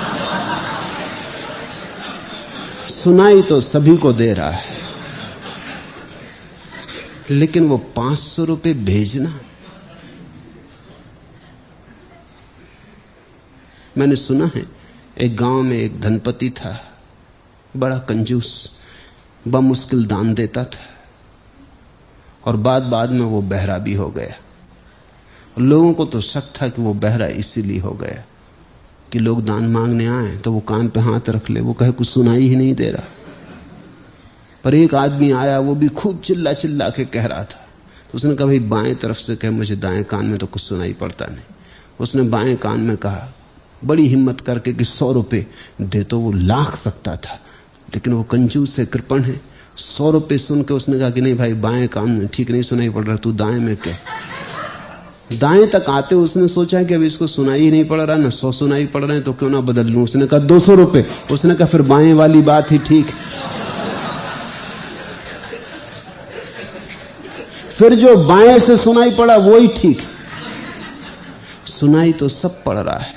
सुनाई तो सभी को दे रहा है, लेकिन वो 500 रुपए भेजना। मैंने सुना है एक गांव में एक धनपति था, बड़ा कंजूस, बमुश्किल दान देता था, और बाद में वो बहरा भी हो गया। लोगों को तो शक था कि वो बहरा इसीलिए हो गया कि लोग दान मांगने आए तो वो कान पे हाथ रख ले, वो कहे कुछ सुनाई ही नहीं दे रहा। पर एक आदमी आया, वो भी खूब चिल्ला चिल्ला के कह रहा था। तो उसने कहा भाई बाएं तरफ से कहे, मुझे दाएं कान में तो कुछ सुनाई पड़ता नहीं। उसने बाएं कान में कहा बड़ी हिम्मत करके कि 100 रुपए दे, तो वो लाख सकता था, लेकिन वो कंजूस है, कृपण है। 100 रुपए सुन के उसने कहा कि नहीं भाई बाएं कान में ठीक नहीं सुनाई पड़ रहा, तू दाएं में कह। दाएं तक आते उसने सोचा कि अब इसको सुनाई ही नहीं पड़ रहा, ना 100 सुनाई पड़ रहे हैं, तो क्यों ना बदल लूं। उसने कहा 200 रुपए। उसने कहा फिर बाएं वाली बात ही ठीक है। फिर जो बाएं से सुनाई पड़ा वो ही ठीक। सुनाई तो सब पड़ रहा है,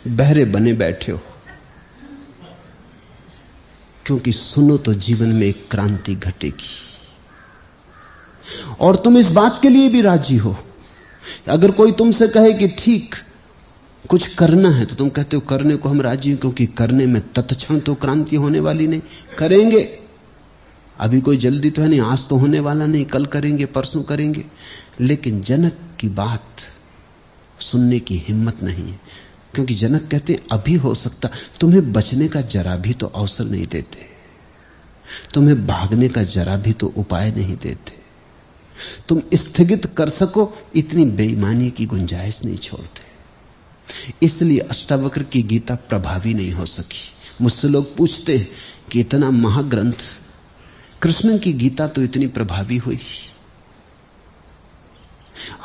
बहरे बने बैठे हो। क्योंकि सुनो तो जीवन में एक क्रांति घटेगी, और तुम इस बात के लिए भी राजी हो। अगर कोई तुमसे कहे कि ठीक कुछ करना है, तो तुम कहते हो करने को हम राजी हैं, क्योंकि करने में तत्क्षण तो क्रांति होने वाली नहीं। करेंगे, अभी कोई जल्दी तो है नहीं, आज तो होने वाला नहीं, कल करेंगे, परसों करेंगे। लेकिन जनक की बात सुनने की हिम्मत नहीं है, क्योंकि जनक कहते हैं अभी हो सकता। तुम्हें बचने का जरा भी तो अवसर नहीं देते, तुम्हें भागने का जरा भी तो उपाय नहीं देते, तुम स्थगित कर सको इतनी बेईमानी की गुंजाइश नहीं छोड़ते। इसलिए अष्टावक्र की गीता प्रभावी नहीं हो सकी। मुझसे लोग पूछते हैं कि इतना महाग्रंथ कृष्ण की गीता तो इतनी प्रभावी हुई,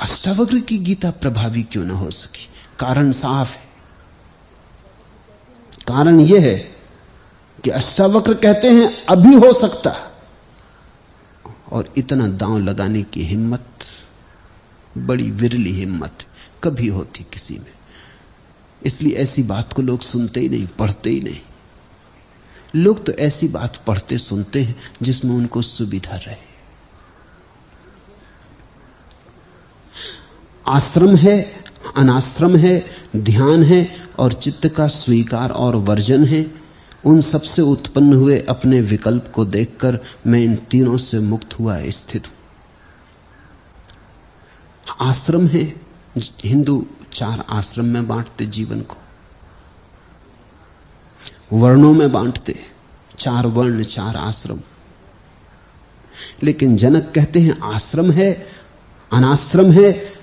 अष्टावक्र की गीता प्रभावी क्यों ना हो सकी? कारण साफ है। कारण यह है कि अष्टावक्र कहते हैं अभी हो सकता, और इतना दांव लगाने की हिम्मत बड़ी विरली हिम्मत कभी होती किसी में। इसलिए ऐसी बात को लोग सुनते ही नहीं, पढ़ते ही नहीं। लोग तो ऐसी बात पढ़ते सुनते हैं जिसमें उनको सुविधा रहे। आश्रम है, अनाश्रम है, ध्यान है और चित्त का स्वीकार और वर्जन है। उन सबसे उत्पन्न हुए अपने विकल्प को देखकर मैं इन तीनों से मुक्त हुआ स्थित हूं। आश्रम है, हिंदू 4 आश्रम में बांटते जीवन को, वर्णों में बांटते, 4 वर्ण 4 आश्रम। लेकिन जनक कहते हैं आश्रम है, अनाश्रम है,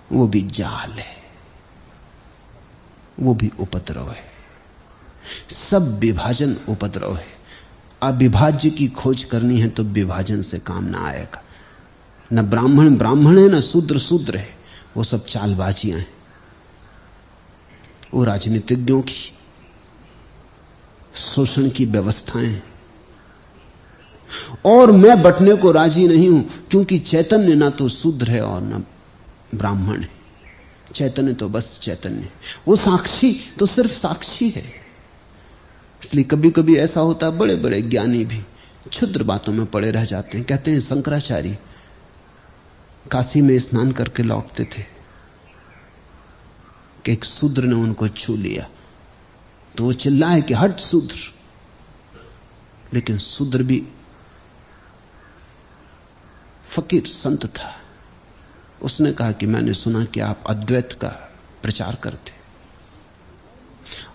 वो भी जाल है, वो भी उपद्रव है। सब विभाजन उपद्रव है। अविभाज्य की खोज करनी है तो विभाजन से काम ना आएगा। न ब्राह्मण ब्राह्मण है, न शूद्र शूद्र है, वो सब चालबाजियां हैं, वो राजनीतिज्ञों की शोषण की व्यवस्थाएं। और मैं बटने को राजी नहीं हूं, क्योंकि चैतन्य ना तो शूद्र है और ना ब्राह्मण है। चैतन्य तो बस चैतन्य, वो साक्षी तो सिर्फ साक्षी है। इसलिए कभी कभी ऐसा होता है, बड़े बड़े ज्ञानी भी क्षुद्र बातों में पड़े रह जाते हैं। कहते हैं शंकराचार्य काशी में स्नान करके लौटते थे कि एक शूद्र ने उनको छू लिया, तो वो चिल्लाए कि हट शूद्र। लेकिन शूद्र भी फकीर संत था। उसने कहा कि मैंने सुना कि आप अद्वैत का प्रचार करते।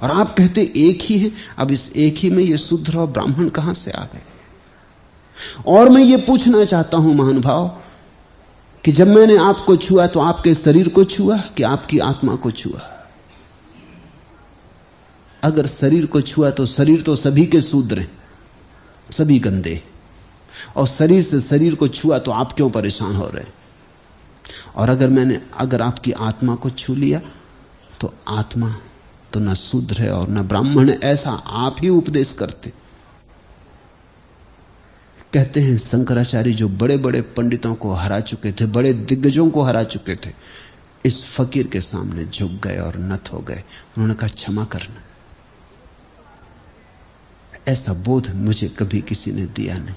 और आप कहते एक ही है। अब इस एक ही में ये शूद्र और ब्राह्मण कहां से आ गए? और मैं ये पूछना चाहता हूं महानुभाव कि जब मैंने आपको छुआ तो आपके शरीर को छुआ कि आपकी आत्मा को छुआ? अगर शरीर को छुआ तो शरीर तो सभी के शूद्र हैं, सभी गंदे, और शरीर से शरीर को छुआ तो आप क्यों परेशान हो रहे? और अगर आपकी आत्मा को छू लिया तो आत्मा तो न शूद्र है और न ब्राह्मण है, ऐसा आप ही उपदेश करते। कहते हैं शंकराचार्य जो बड़े बड़े पंडितों को हरा चुके थे, बड़े दिग्गजों को हरा चुके थे, इस फकीर के सामने झुक गए और नत हो गए। उन्होंने कहा क्षमा करना। ऐसा बोध मुझे कभी किसी ने दिया नहीं।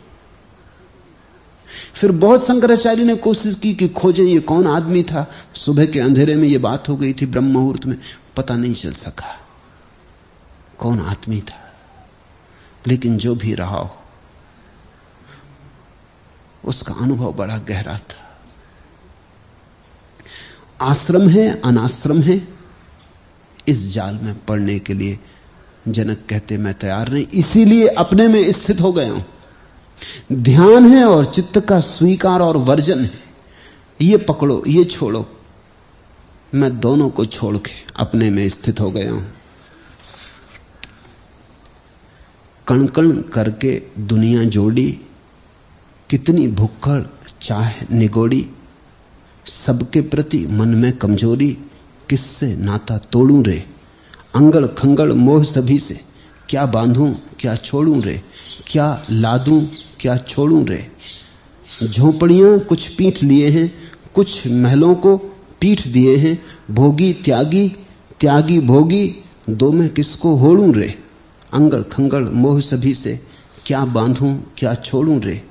फिर बहुत शंकराचार्य ने कोशिश की कि खोजें ये कौन आदमी था। सुबह के अंधेरे में ये बात हो गई थी, ब्रह्म मुहूर्त में पता नहीं चल सका कौन आदमी था। लेकिन जो भी रहा हो, उसका अनुभव बड़ा गहरा था। आश्रम है अनाश्रम है, इस जाल में पड़ने के लिए जनक कहते मैं तैयार नहीं, इसीलिए अपने में स्थित हो गया हूं। ध्यान है और चित्त का स्वीकार और वर्जन है, ये पकड़ो ये छोड़ो। मैं दोनों को छोड़ के अपने में स्थित हो गया हूं। कण कण करके दुनिया जोड़ी, कितनी भुक्खड़ चाह निगोड़ी। सबके प्रति मन में कमजोरी, किससे नाता तोड़ूं रे। अंगड़ खंगड़ मोह सभी से, क्या बांधूं क्या छोड़ूं रे। क्या लादूं क्या छोड़ूं रे। झोपड़ियां कुछ पीठ लिए हैं, कुछ महलों को पीठ दिए हैं। भोगी त्यागी त्यागी भोगी, दो में किसको होड़ूं रे। अंगड़ खंगड़ मोह सभी से, क्या बांधूं क्या छोड़ूं रे।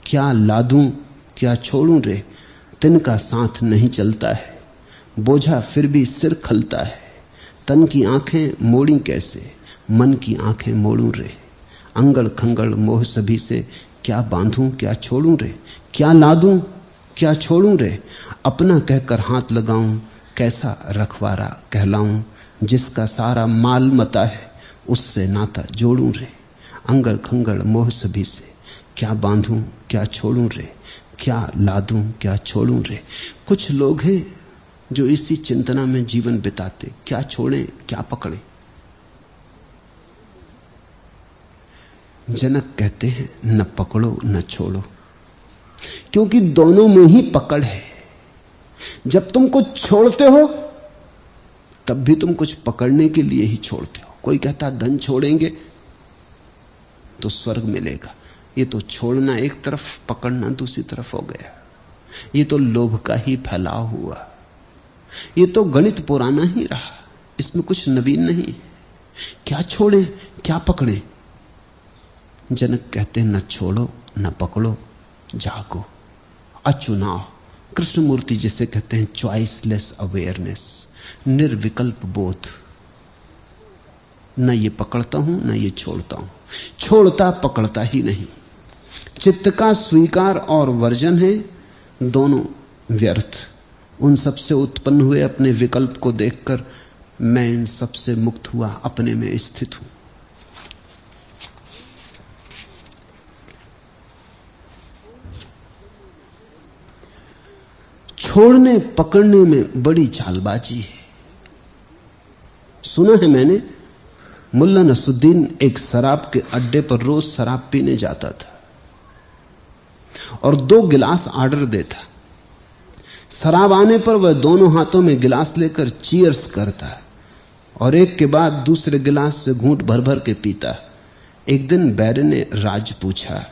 क्या लादूं क्या छोड़ूं रे। तिनका साथ नहीं चलता है, बोझा फिर भी सिर खलता है। तन की आंखें मोड़ी कैसे, मन की आंखें मोड़ूं रे। अंगड़ खंगड़ मोह सभी से, क्या बांधूं क्या छोड़ूं रे। क्या लादूं क्या छोड़ूं रे। अपना कहकर हाथ लगाऊं, कैसा रखवारा कहलाऊं। जिसका सारा माल मता है, उससे नाता जोड़ूं रे। अंगड़ खंगड़ मोह सभी से, क्या बांधूं क्या छोड़ूं रे। क्या लादूं क्या छोड़ूं रे। कुछ लोग हैं जो इसी चिंतना में जीवन बिताते, क्या छोड़ें क्या पकड़ें। जनक कहते हैं न पकड़ो न छोड़ो, क्योंकि दोनों में ही पकड़ है। जब तुम कुछ छोड़ते हो तब भी तुम कुछ पकड़ने के लिए ही छोड़ते हो। कोई कहता धन छोड़ेंगे तो स्वर्ग मिलेगा, ये तो छोड़ना एक तरफ पकड़ना दूसरी तरफ हो गया। ये तो लोभ का ही फैलाव हुआ, ये तो गणित पुराना ही रहा, इसमें कुछ नवीन नहीं। क्या छोड़ें क्या पकड़ें। जनक कहते हैं न छोड़ो न पकड़ो, जागो अचुनाव। कृष्णमूर्ति जिसे कहते हैं चॉइसलेस अवेयरनेस, निर्विकल्प बोध। न ये पकड़ता हूं न ये छोड़ता हूं, छोड़ता पकड़ता ही नहीं। चित्त का स्वीकार और वर्जन है, दोनों व्यर्थ। उन सबसे उत्पन्न हुए अपने विकल्प को देखकर मैं इन सबसे मुक्त हुआ, अपने में स्थित हूं। छोड़ने पकड़ने में बड़ी चालबाजी है। सुना है मैंने, मुल्ला नसरुद्दीन एक शराब के अड्डे पर रोज शराब पीने जाता था और 2 गिलास ऑर्डर देता। शराब आने पर वह दोनों हाथों में गिलास लेकर चीयर्स करता और एक के बाद दूसरे गिलास से घूंट भर भर के पीता। एक दिन बैरे ने राज पूछा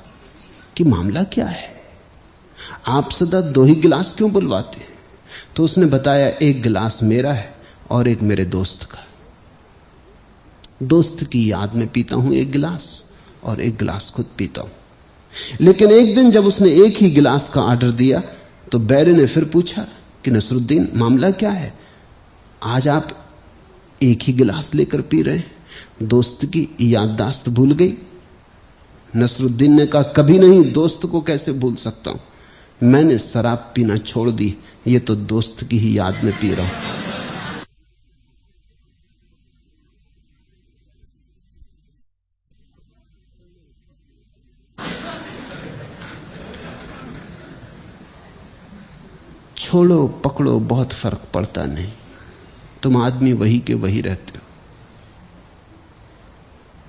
कि मामला क्या है, आप सदा 2 ही गिलास क्यों बुलवाते हैं? तो उसने बताया एक गिलास मेरा है और एक मेरे दोस्त का। दोस्त की याद में पीता हूं एक गिलास और एक गिलास खुद पीता हूं। लेकिन एक दिन जब उसने एक ही गिलास का ऑर्डर दिया तो बैरे ने फिर पूछा कि नसरुद्दीन मामला क्या है, आज आप एक ही गिलास लेकर पी रहे हैं, दोस्त की याददाश्त भूल गई? नसरुद्दीन ने कहा कभी नहीं, दोस्त को कैसे भूल सकता हूं, मैंने शराब पीना छोड़ दी, ये तो दोस्त की ही याद में पी रहा हूं। छोड़ो पकड़ो बहुत फर्क पड़ता नहीं, तुम आदमी वही के वही रहते हो।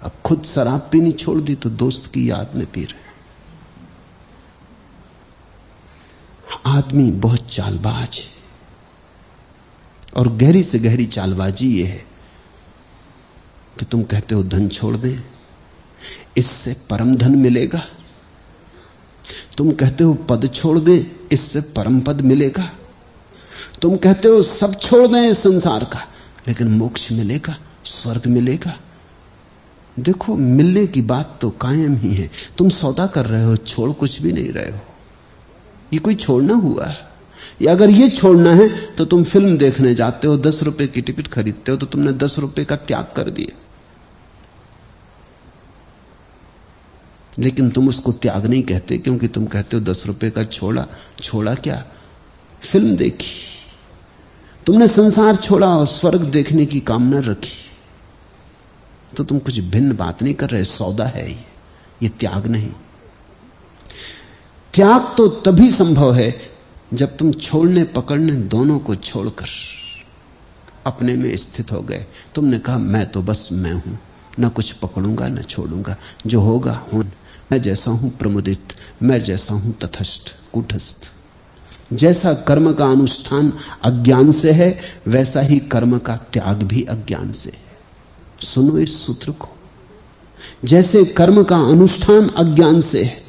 अब खुद शराब पीनी छोड़ दी तो दोस्त की याद में पी रहे। आदमी बहुत चालबाज है, और गहरी से गहरी चालबाजी ये है कि तुम कहते हो धन छोड़ दें, इससे परम धन मिलेगा। तुम कहते हो पद छोड़ दें, इससे परम पद मिलेगा। तुम कहते हो सब छोड़ दें इस संसार का, लेकिन मोक्ष मिलेगा, स्वर्ग मिलेगा। देखो, मिलने की बात तो कायम ही है, तुम सौदा कर रहे हो, छोड़ कुछ भी नहीं रहे हो। ये कोई छोड़ना हुआ है? या अगर ये छोड़ना है तो तुम फिल्म देखने जाते हो, 10 रुपए की टिकट खरीदते हो, तो तुमने 10 रुपए का त्याग कर दिया। लेकिन तुम उसको त्याग नहीं कहते, क्योंकि तुम कहते हो 10 रुपए का छोड़ा। छोड़ा क्या? फिल्म देखी। तुमने संसार छोड़ा और स्वर्ग देखने की कामना रखी, तो तुम कुछ भिन्न बात नहीं कर रहे। सौदा है ये त्याग नहीं। त्याग तो तभी संभव है जब तुम छोड़ने पकड़ने दोनों को छोड़कर अपने में स्थित हो गए। तुमने कहा मैं तो बस मैं हूं, न कुछ पकड़ूंगा न छोड़ूंगा, जो होगा हो। मैं जैसा हूं प्रमुदित, मैं जैसा हूं तटस्थ कूटस्थ। जैसा कर्म का अनुष्ठान अज्ञान से है, वैसा ही कर्म का त्याग भी अज्ञान से है। सुनो इस सूत्र को। जैसे कर्म का अनुष्ठान अज्ञान से है,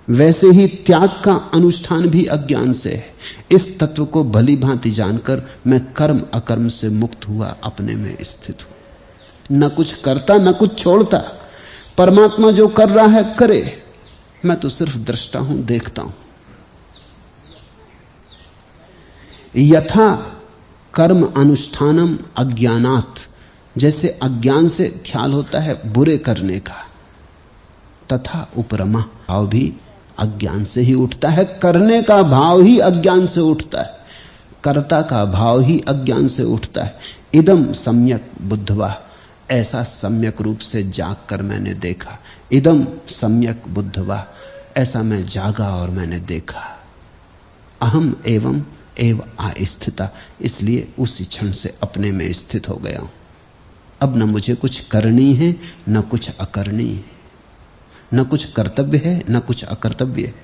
वैसे ही त्याग का अनुष्ठान भी अज्ञान से है। इस तत्व को भली भांति जानकर मैं कर्म अकर्म से मुक्त हुआ, अपने में स्थित हूं। न कुछ करता न कुछ छोड़ता। परमात्मा जो कर रहा है करे, मैं तो सिर्फ दृष्टा हूं, देखता हूं। यथा कर्म अनुष्ठानम अज्ञानात्, जैसे अज्ञान से ख्याल होता है बुरे करने का, तथा उपरमा, भाव भी अज्ञान से ही उठता है। करने का भाव ही अज्ञान से उठता है, कर्ता का भाव ही अज्ञान से उठता है। इदम सम्यक बुद्धवा, ऐसा सम्यक रूप से जाग कर मैंने देखा। इदम सम्यक बुद्धवा, ऐसा मैं जागा और मैंने देखा। अहम एवं एव आस्थिता, इसलिए उसी क्षण से अपने में स्थित हो गया हूं। अब न मुझे कुछ करनी है न कुछ अकरनी है, न कुछ कर्तव्य है न कुछ अकर्तव्य है।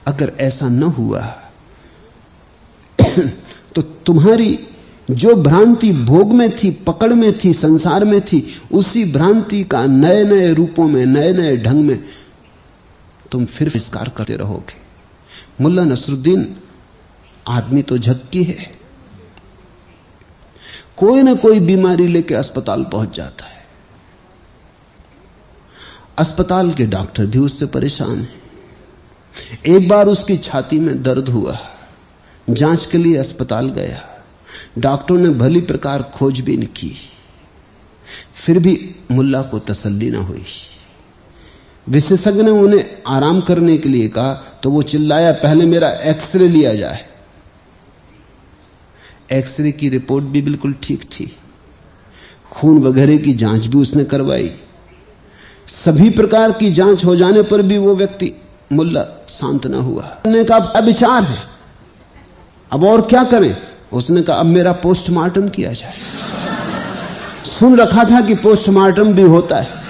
अगर ऐसा न हुआ तो तुम्हारी जो भ्रांति भोग में थी, पकड़ में थी, संसार में थी, उसी भ्रांति का नए नए रूपों में, नए नए ढंग में तुम फिर विस्तार करते रहोगे। मुल्ला नसरुद्दीन आदमी तो झक्की है, कोई ना कोई बीमारी लेके अस्पताल पहुंच जाता है। अस्पताल के डॉक्टर भी उससे परेशान हैं। एक बार उसकी छाती में दर्द हुआ, जांच के लिए अस्पताल गया। डॉक्टर ने भली प्रकार खोजबीन की, फिर भी मुल्ला को तसल्ली ना हुई। विशेषज्ञ ने उन्हें आराम करने के लिए कहा तो वो चिल्लाया, पहले मेरा एक्सरे लिया जाए। एक्सरे की रिपोर्ट भी बिल्कुल ठीक थी, खून वगैरह की जांच भी उसने करवाई। सभी प्रकार की जांच हो जाने पर भी वो व्यक्ति मुल्ला शांत ना हुआ। उसने कहा अब विचार है, अब और क्या करें? उसने कहा अब मेरा पोस्टमार्टम किया जाए। सुन रखा था कि पोस्टमार्टम भी होता है,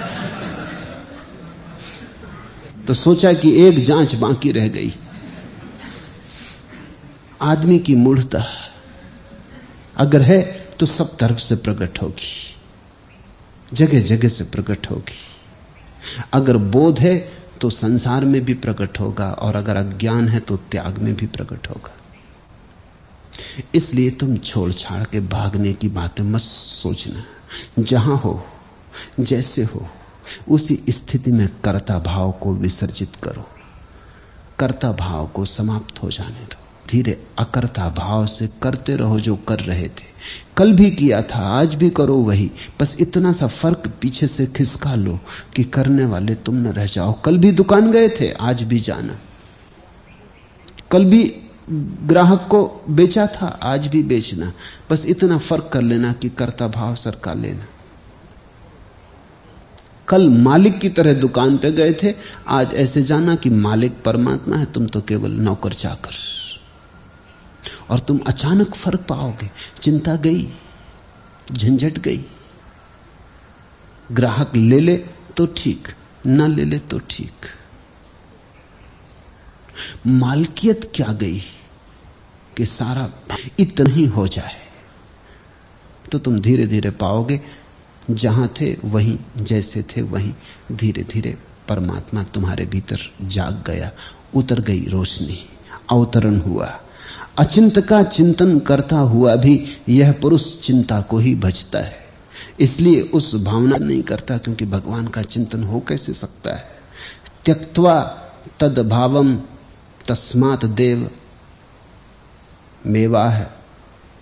तो सोचा कि एक जांच बाकी रह गई। आदमी की मूढ़ता अगर है तो सब तरफ से प्रकट होगी, जगह जगह से प्रकट होगी। अगर बोध है तो संसार में भी प्रकट होगा, और अगर अज्ञान है तो त्याग में भी प्रकट होगा। इसलिए तुम छोड़ छाड़ के भागने की बातें मत सोचना। जहां हो, जैसे हो, उसी स्थिति में कर्ता भाव को विसर्जित करो, कर्ता भाव को समाप्त हो जाने दो। धीरे अकर्ता भाव से करते रहो जो कर रहे थे। कल भी किया था, आज भी करो वही, बस इतना सा फर्क पीछे से खिसका लो कि करने वाले तुम न रह जाओ। कल भी दुकान गए थे, आज भी जाना। कल भी ग्राहक को बेचा था, आज भी बेचना। बस इतना फर्क कर लेना कि कर्ता भाव सरका लेना। कल मालिक की तरह दुकान पे गए थे, आज ऐसे जाना कि मालिक परमात्मा है, तुम तो केवल नौकर चाकर। और तुम अचानक फर्क पाओगे। चिंता गई, झंझट गई। ग्राहक ले ले तो ठीक, ना ले ले तो ठीक। मालकियत क्या गई कि सारा इतना ही हो जाए। तो तुम धीरे धीरे पाओगे जहां थे वहीं, जैसे थे वहीं। धीरे धीरे परमात्मा तुम्हारे भीतर जाग गया, उतर गई रोशनी, अवतरण हुआ। अचिंत का चिंतन करता हुआ भी यह पुरुष चिंता को ही भजता है, इसलिए उस भावना नहीं करता, क्योंकि भगवान का चिंतन हो कैसे सकता है। त्यक्त्वा तद भावम तस्मात् देव मेवाह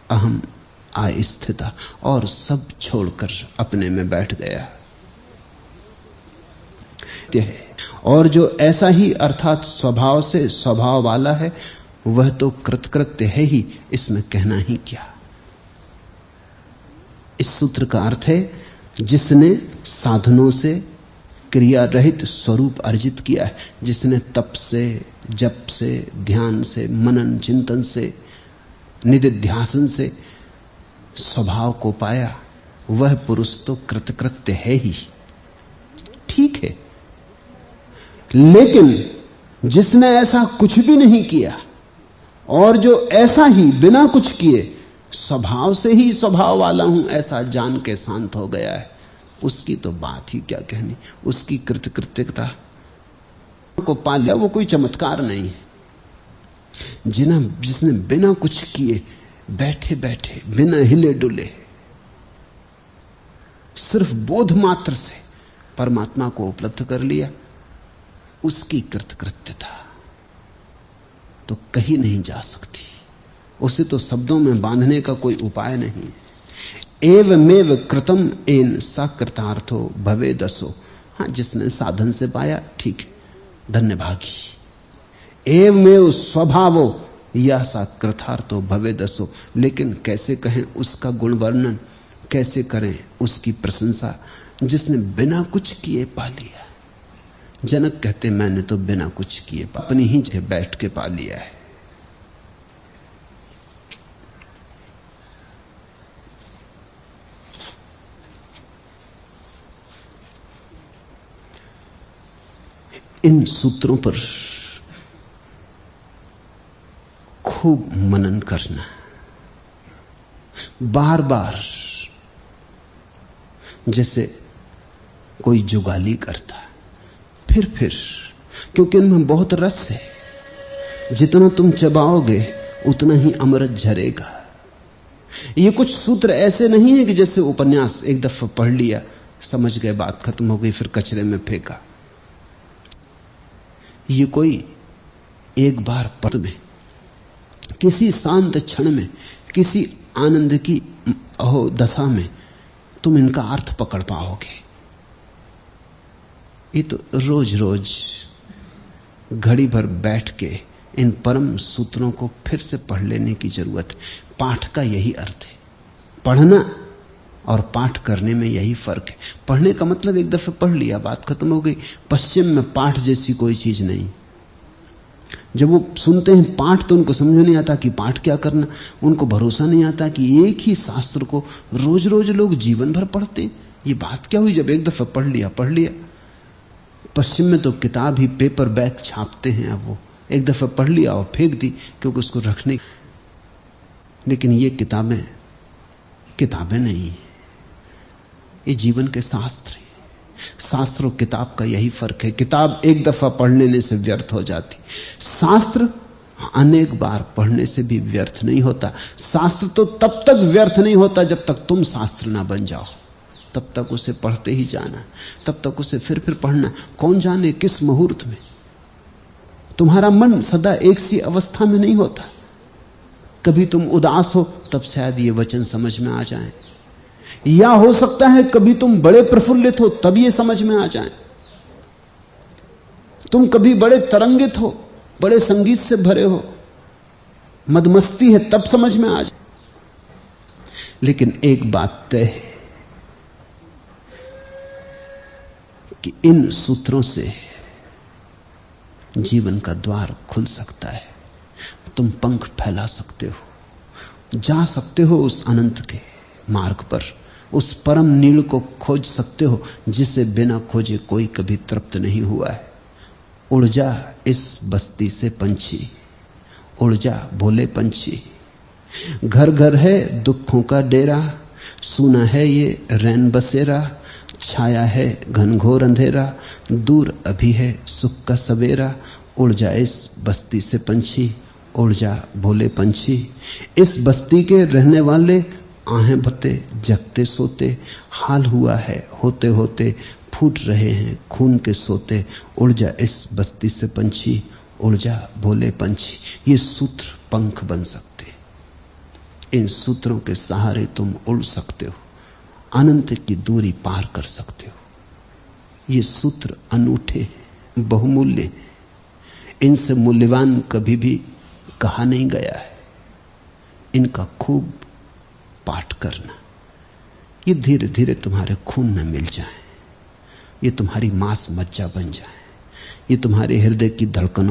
अहम आस्थिता, और सब छोड़कर अपने में बैठ गया। और जो ऐसा ही अर्थात स्वभाव से स्वभाव वाला है, वह तो कृतकृत्य है ही, इसमें कहना ही क्या। इस सूत्र का अर्थ है जिसने साधनों से क्रिया रहित स्वरूप अर्जित किया है, जिसने तप से, जप से, ध्यान से, मनन चिंतन से, निधिध्यासन से स्वभाव को पाया, वह पुरुष तो कृतकृत्य है ही। ठीक है, लेकिन जिसने ऐसा कुछ भी नहीं किया और जो ऐसा ही बिना कुछ किए स्वभाव से ही स्वभाव वाला हूं ऐसा जान के शांत हो गया है, उसकी तो बात ही क्या कहनी। उसकी कृतकृत्यता को पा लिया, वो कोई चमत्कार नहीं है। जिसने बिना कुछ किए, बैठे बैठे, बिना हिले डुले, सिर्फ बोध मात्र से परमात्मा को उपलब्ध कर लिया, उसकी कृतकृत्यता तो कहीं नहीं जा सकती। उसे तो शब्दों में बांधने का कोई उपाय नहीं। एवमेव कृतम एन सा कृतार्थो भवे दसो। हाँ, जिसने साधन से पाया ठीक है, धन्य भागी। एवमेव स्वभावो या सा कृतार्थो भवे दसो। लेकिन कैसे कहें उसका गुण वर्णन, कैसे करें उसकी प्रशंसा, जिसने बिना कुछ किए पा लिया। जनक कहते मैंने तो बिना कुछ किए अपनी ही जगह बैठ के पा लिया है। इन सूत्रों पर खूब मनन करना, बार बार, जैसे कोई जुगाली करता, फिर, क्योंकि इनमें बहुत रस है। जितना तुम चबाओगे उतना ही अमृत झरेगा। ये कुछ सूत्र ऐसे नहीं है कि जैसे उपन्यास एक दफा पढ़ लिया, समझ गए, बात खत्म हो गई, फिर कचरे में फेंका। ये कोई एक बार पद में, किसी शांत क्षण में, किसी आनंद की दशा में तुम इनका अर्थ पकड़ पाओगे। ये तो रोज रोज घड़ी भर बैठ के इन परम सूत्रों को फिर से पढ़ लेने की जरूरत है। पाठ का यही अर्थ है। पढ़ना और पाठ करने में यही फर्क है। पढ़ने का मतलब एक दफे पढ़ लिया, बात खत्म हो गई। पश्चिम में पाठ जैसी कोई चीज नहीं। जब वो सुनते हैं पाठ तो उनको समझ नहीं आता कि पाठ क्या करना। उनको भरोसा नहीं आता कि एक ही शास्त्र को रोज रोज लोग जीवन भर पढ़ते। ये बात क्या हुई? जब एक दफा पढ़ लिया। पश्चिम में तो किताब ही पेपर बैग छापते हैं। अब वो एक दफा पढ़ लिया और फेंक दी, क्योंकि उसको रखने। लेकिन ये किताबें नहीं, ये जीवन के शास्त्र हैं। शास्त्र और किताब का यही फर्क है। किताब एक दफा पढ़ लेने से व्यर्थ हो जाती, शास्त्र अनेक बार पढ़ने से भी व्यर्थ नहीं होता। शास्त्र तो तब तक व्यर्थ नहीं होता जब तक तुम शास्त्र ना बन जाओ। तब तक उसे पढ़ते ही जाना, तब तक उसे फिर पढ़ना। कौन जाने किस मुहूर्त में तुम्हारा मन सदा एक सी अवस्था में नहीं होता। कभी तुम उदास हो तब शायद ये वचन समझ में आ जाए, या हो सकता है कभी तुम बड़े प्रफुल्लित हो तब ये समझ में आ जाए। तुम कभी बड़े तरंगित हो, बड़े संगीत से भरे हो, मदमस्ती है, तब समझ में आ जाए। लेकिन एक बात तय है कि इन सूत्रों से जीवन का द्वार खुल सकता है। तुम पंख फैला सकते हो। जा सकते हो उस अनंत के मार्ग पर, उस परम नीड़ को खोज सकते हो जिसे बिना खोजे कोई कभी तृप्त नहीं हुआ है। उड़ जा इस बस्ती से पंछी, उड़ जा भोले पंछी। घर घर है दुखों का डेरा, सुना है ये रैन बसेरा। छाया है घनघोर अंधेरा, दूर अभी है सुख का सवेरा। उड़ जा इस बस्ती से पंछी, उड़ जा भोले पंछी। इस बस्ती के रहने वाले आहें भते जगते सोते, हाल हुआ है होते होते फूट रहे हैं खून के सोते। उड़ जा इस बस्ती से पंछी, उड़ जा भोले पंछी। ये सूत्र पंख बन सकते, इन सूत्रों के सहारे तुम उड़ सकते हो, अनंत की दूरी पार कर सकते हो। ये सूत्र अनूठे हैं, बहुमूल्य हैं, इनसे मूल्यवान कभी भी कहा नहीं गया है। इनका खूब पाठ करना, ये धीरे धीरे तुम्हारे खून में मिल जाए, ये तुम्हारी मांस मज्जा बन जाए, ये तुम्हारे हृदय की धड़कनों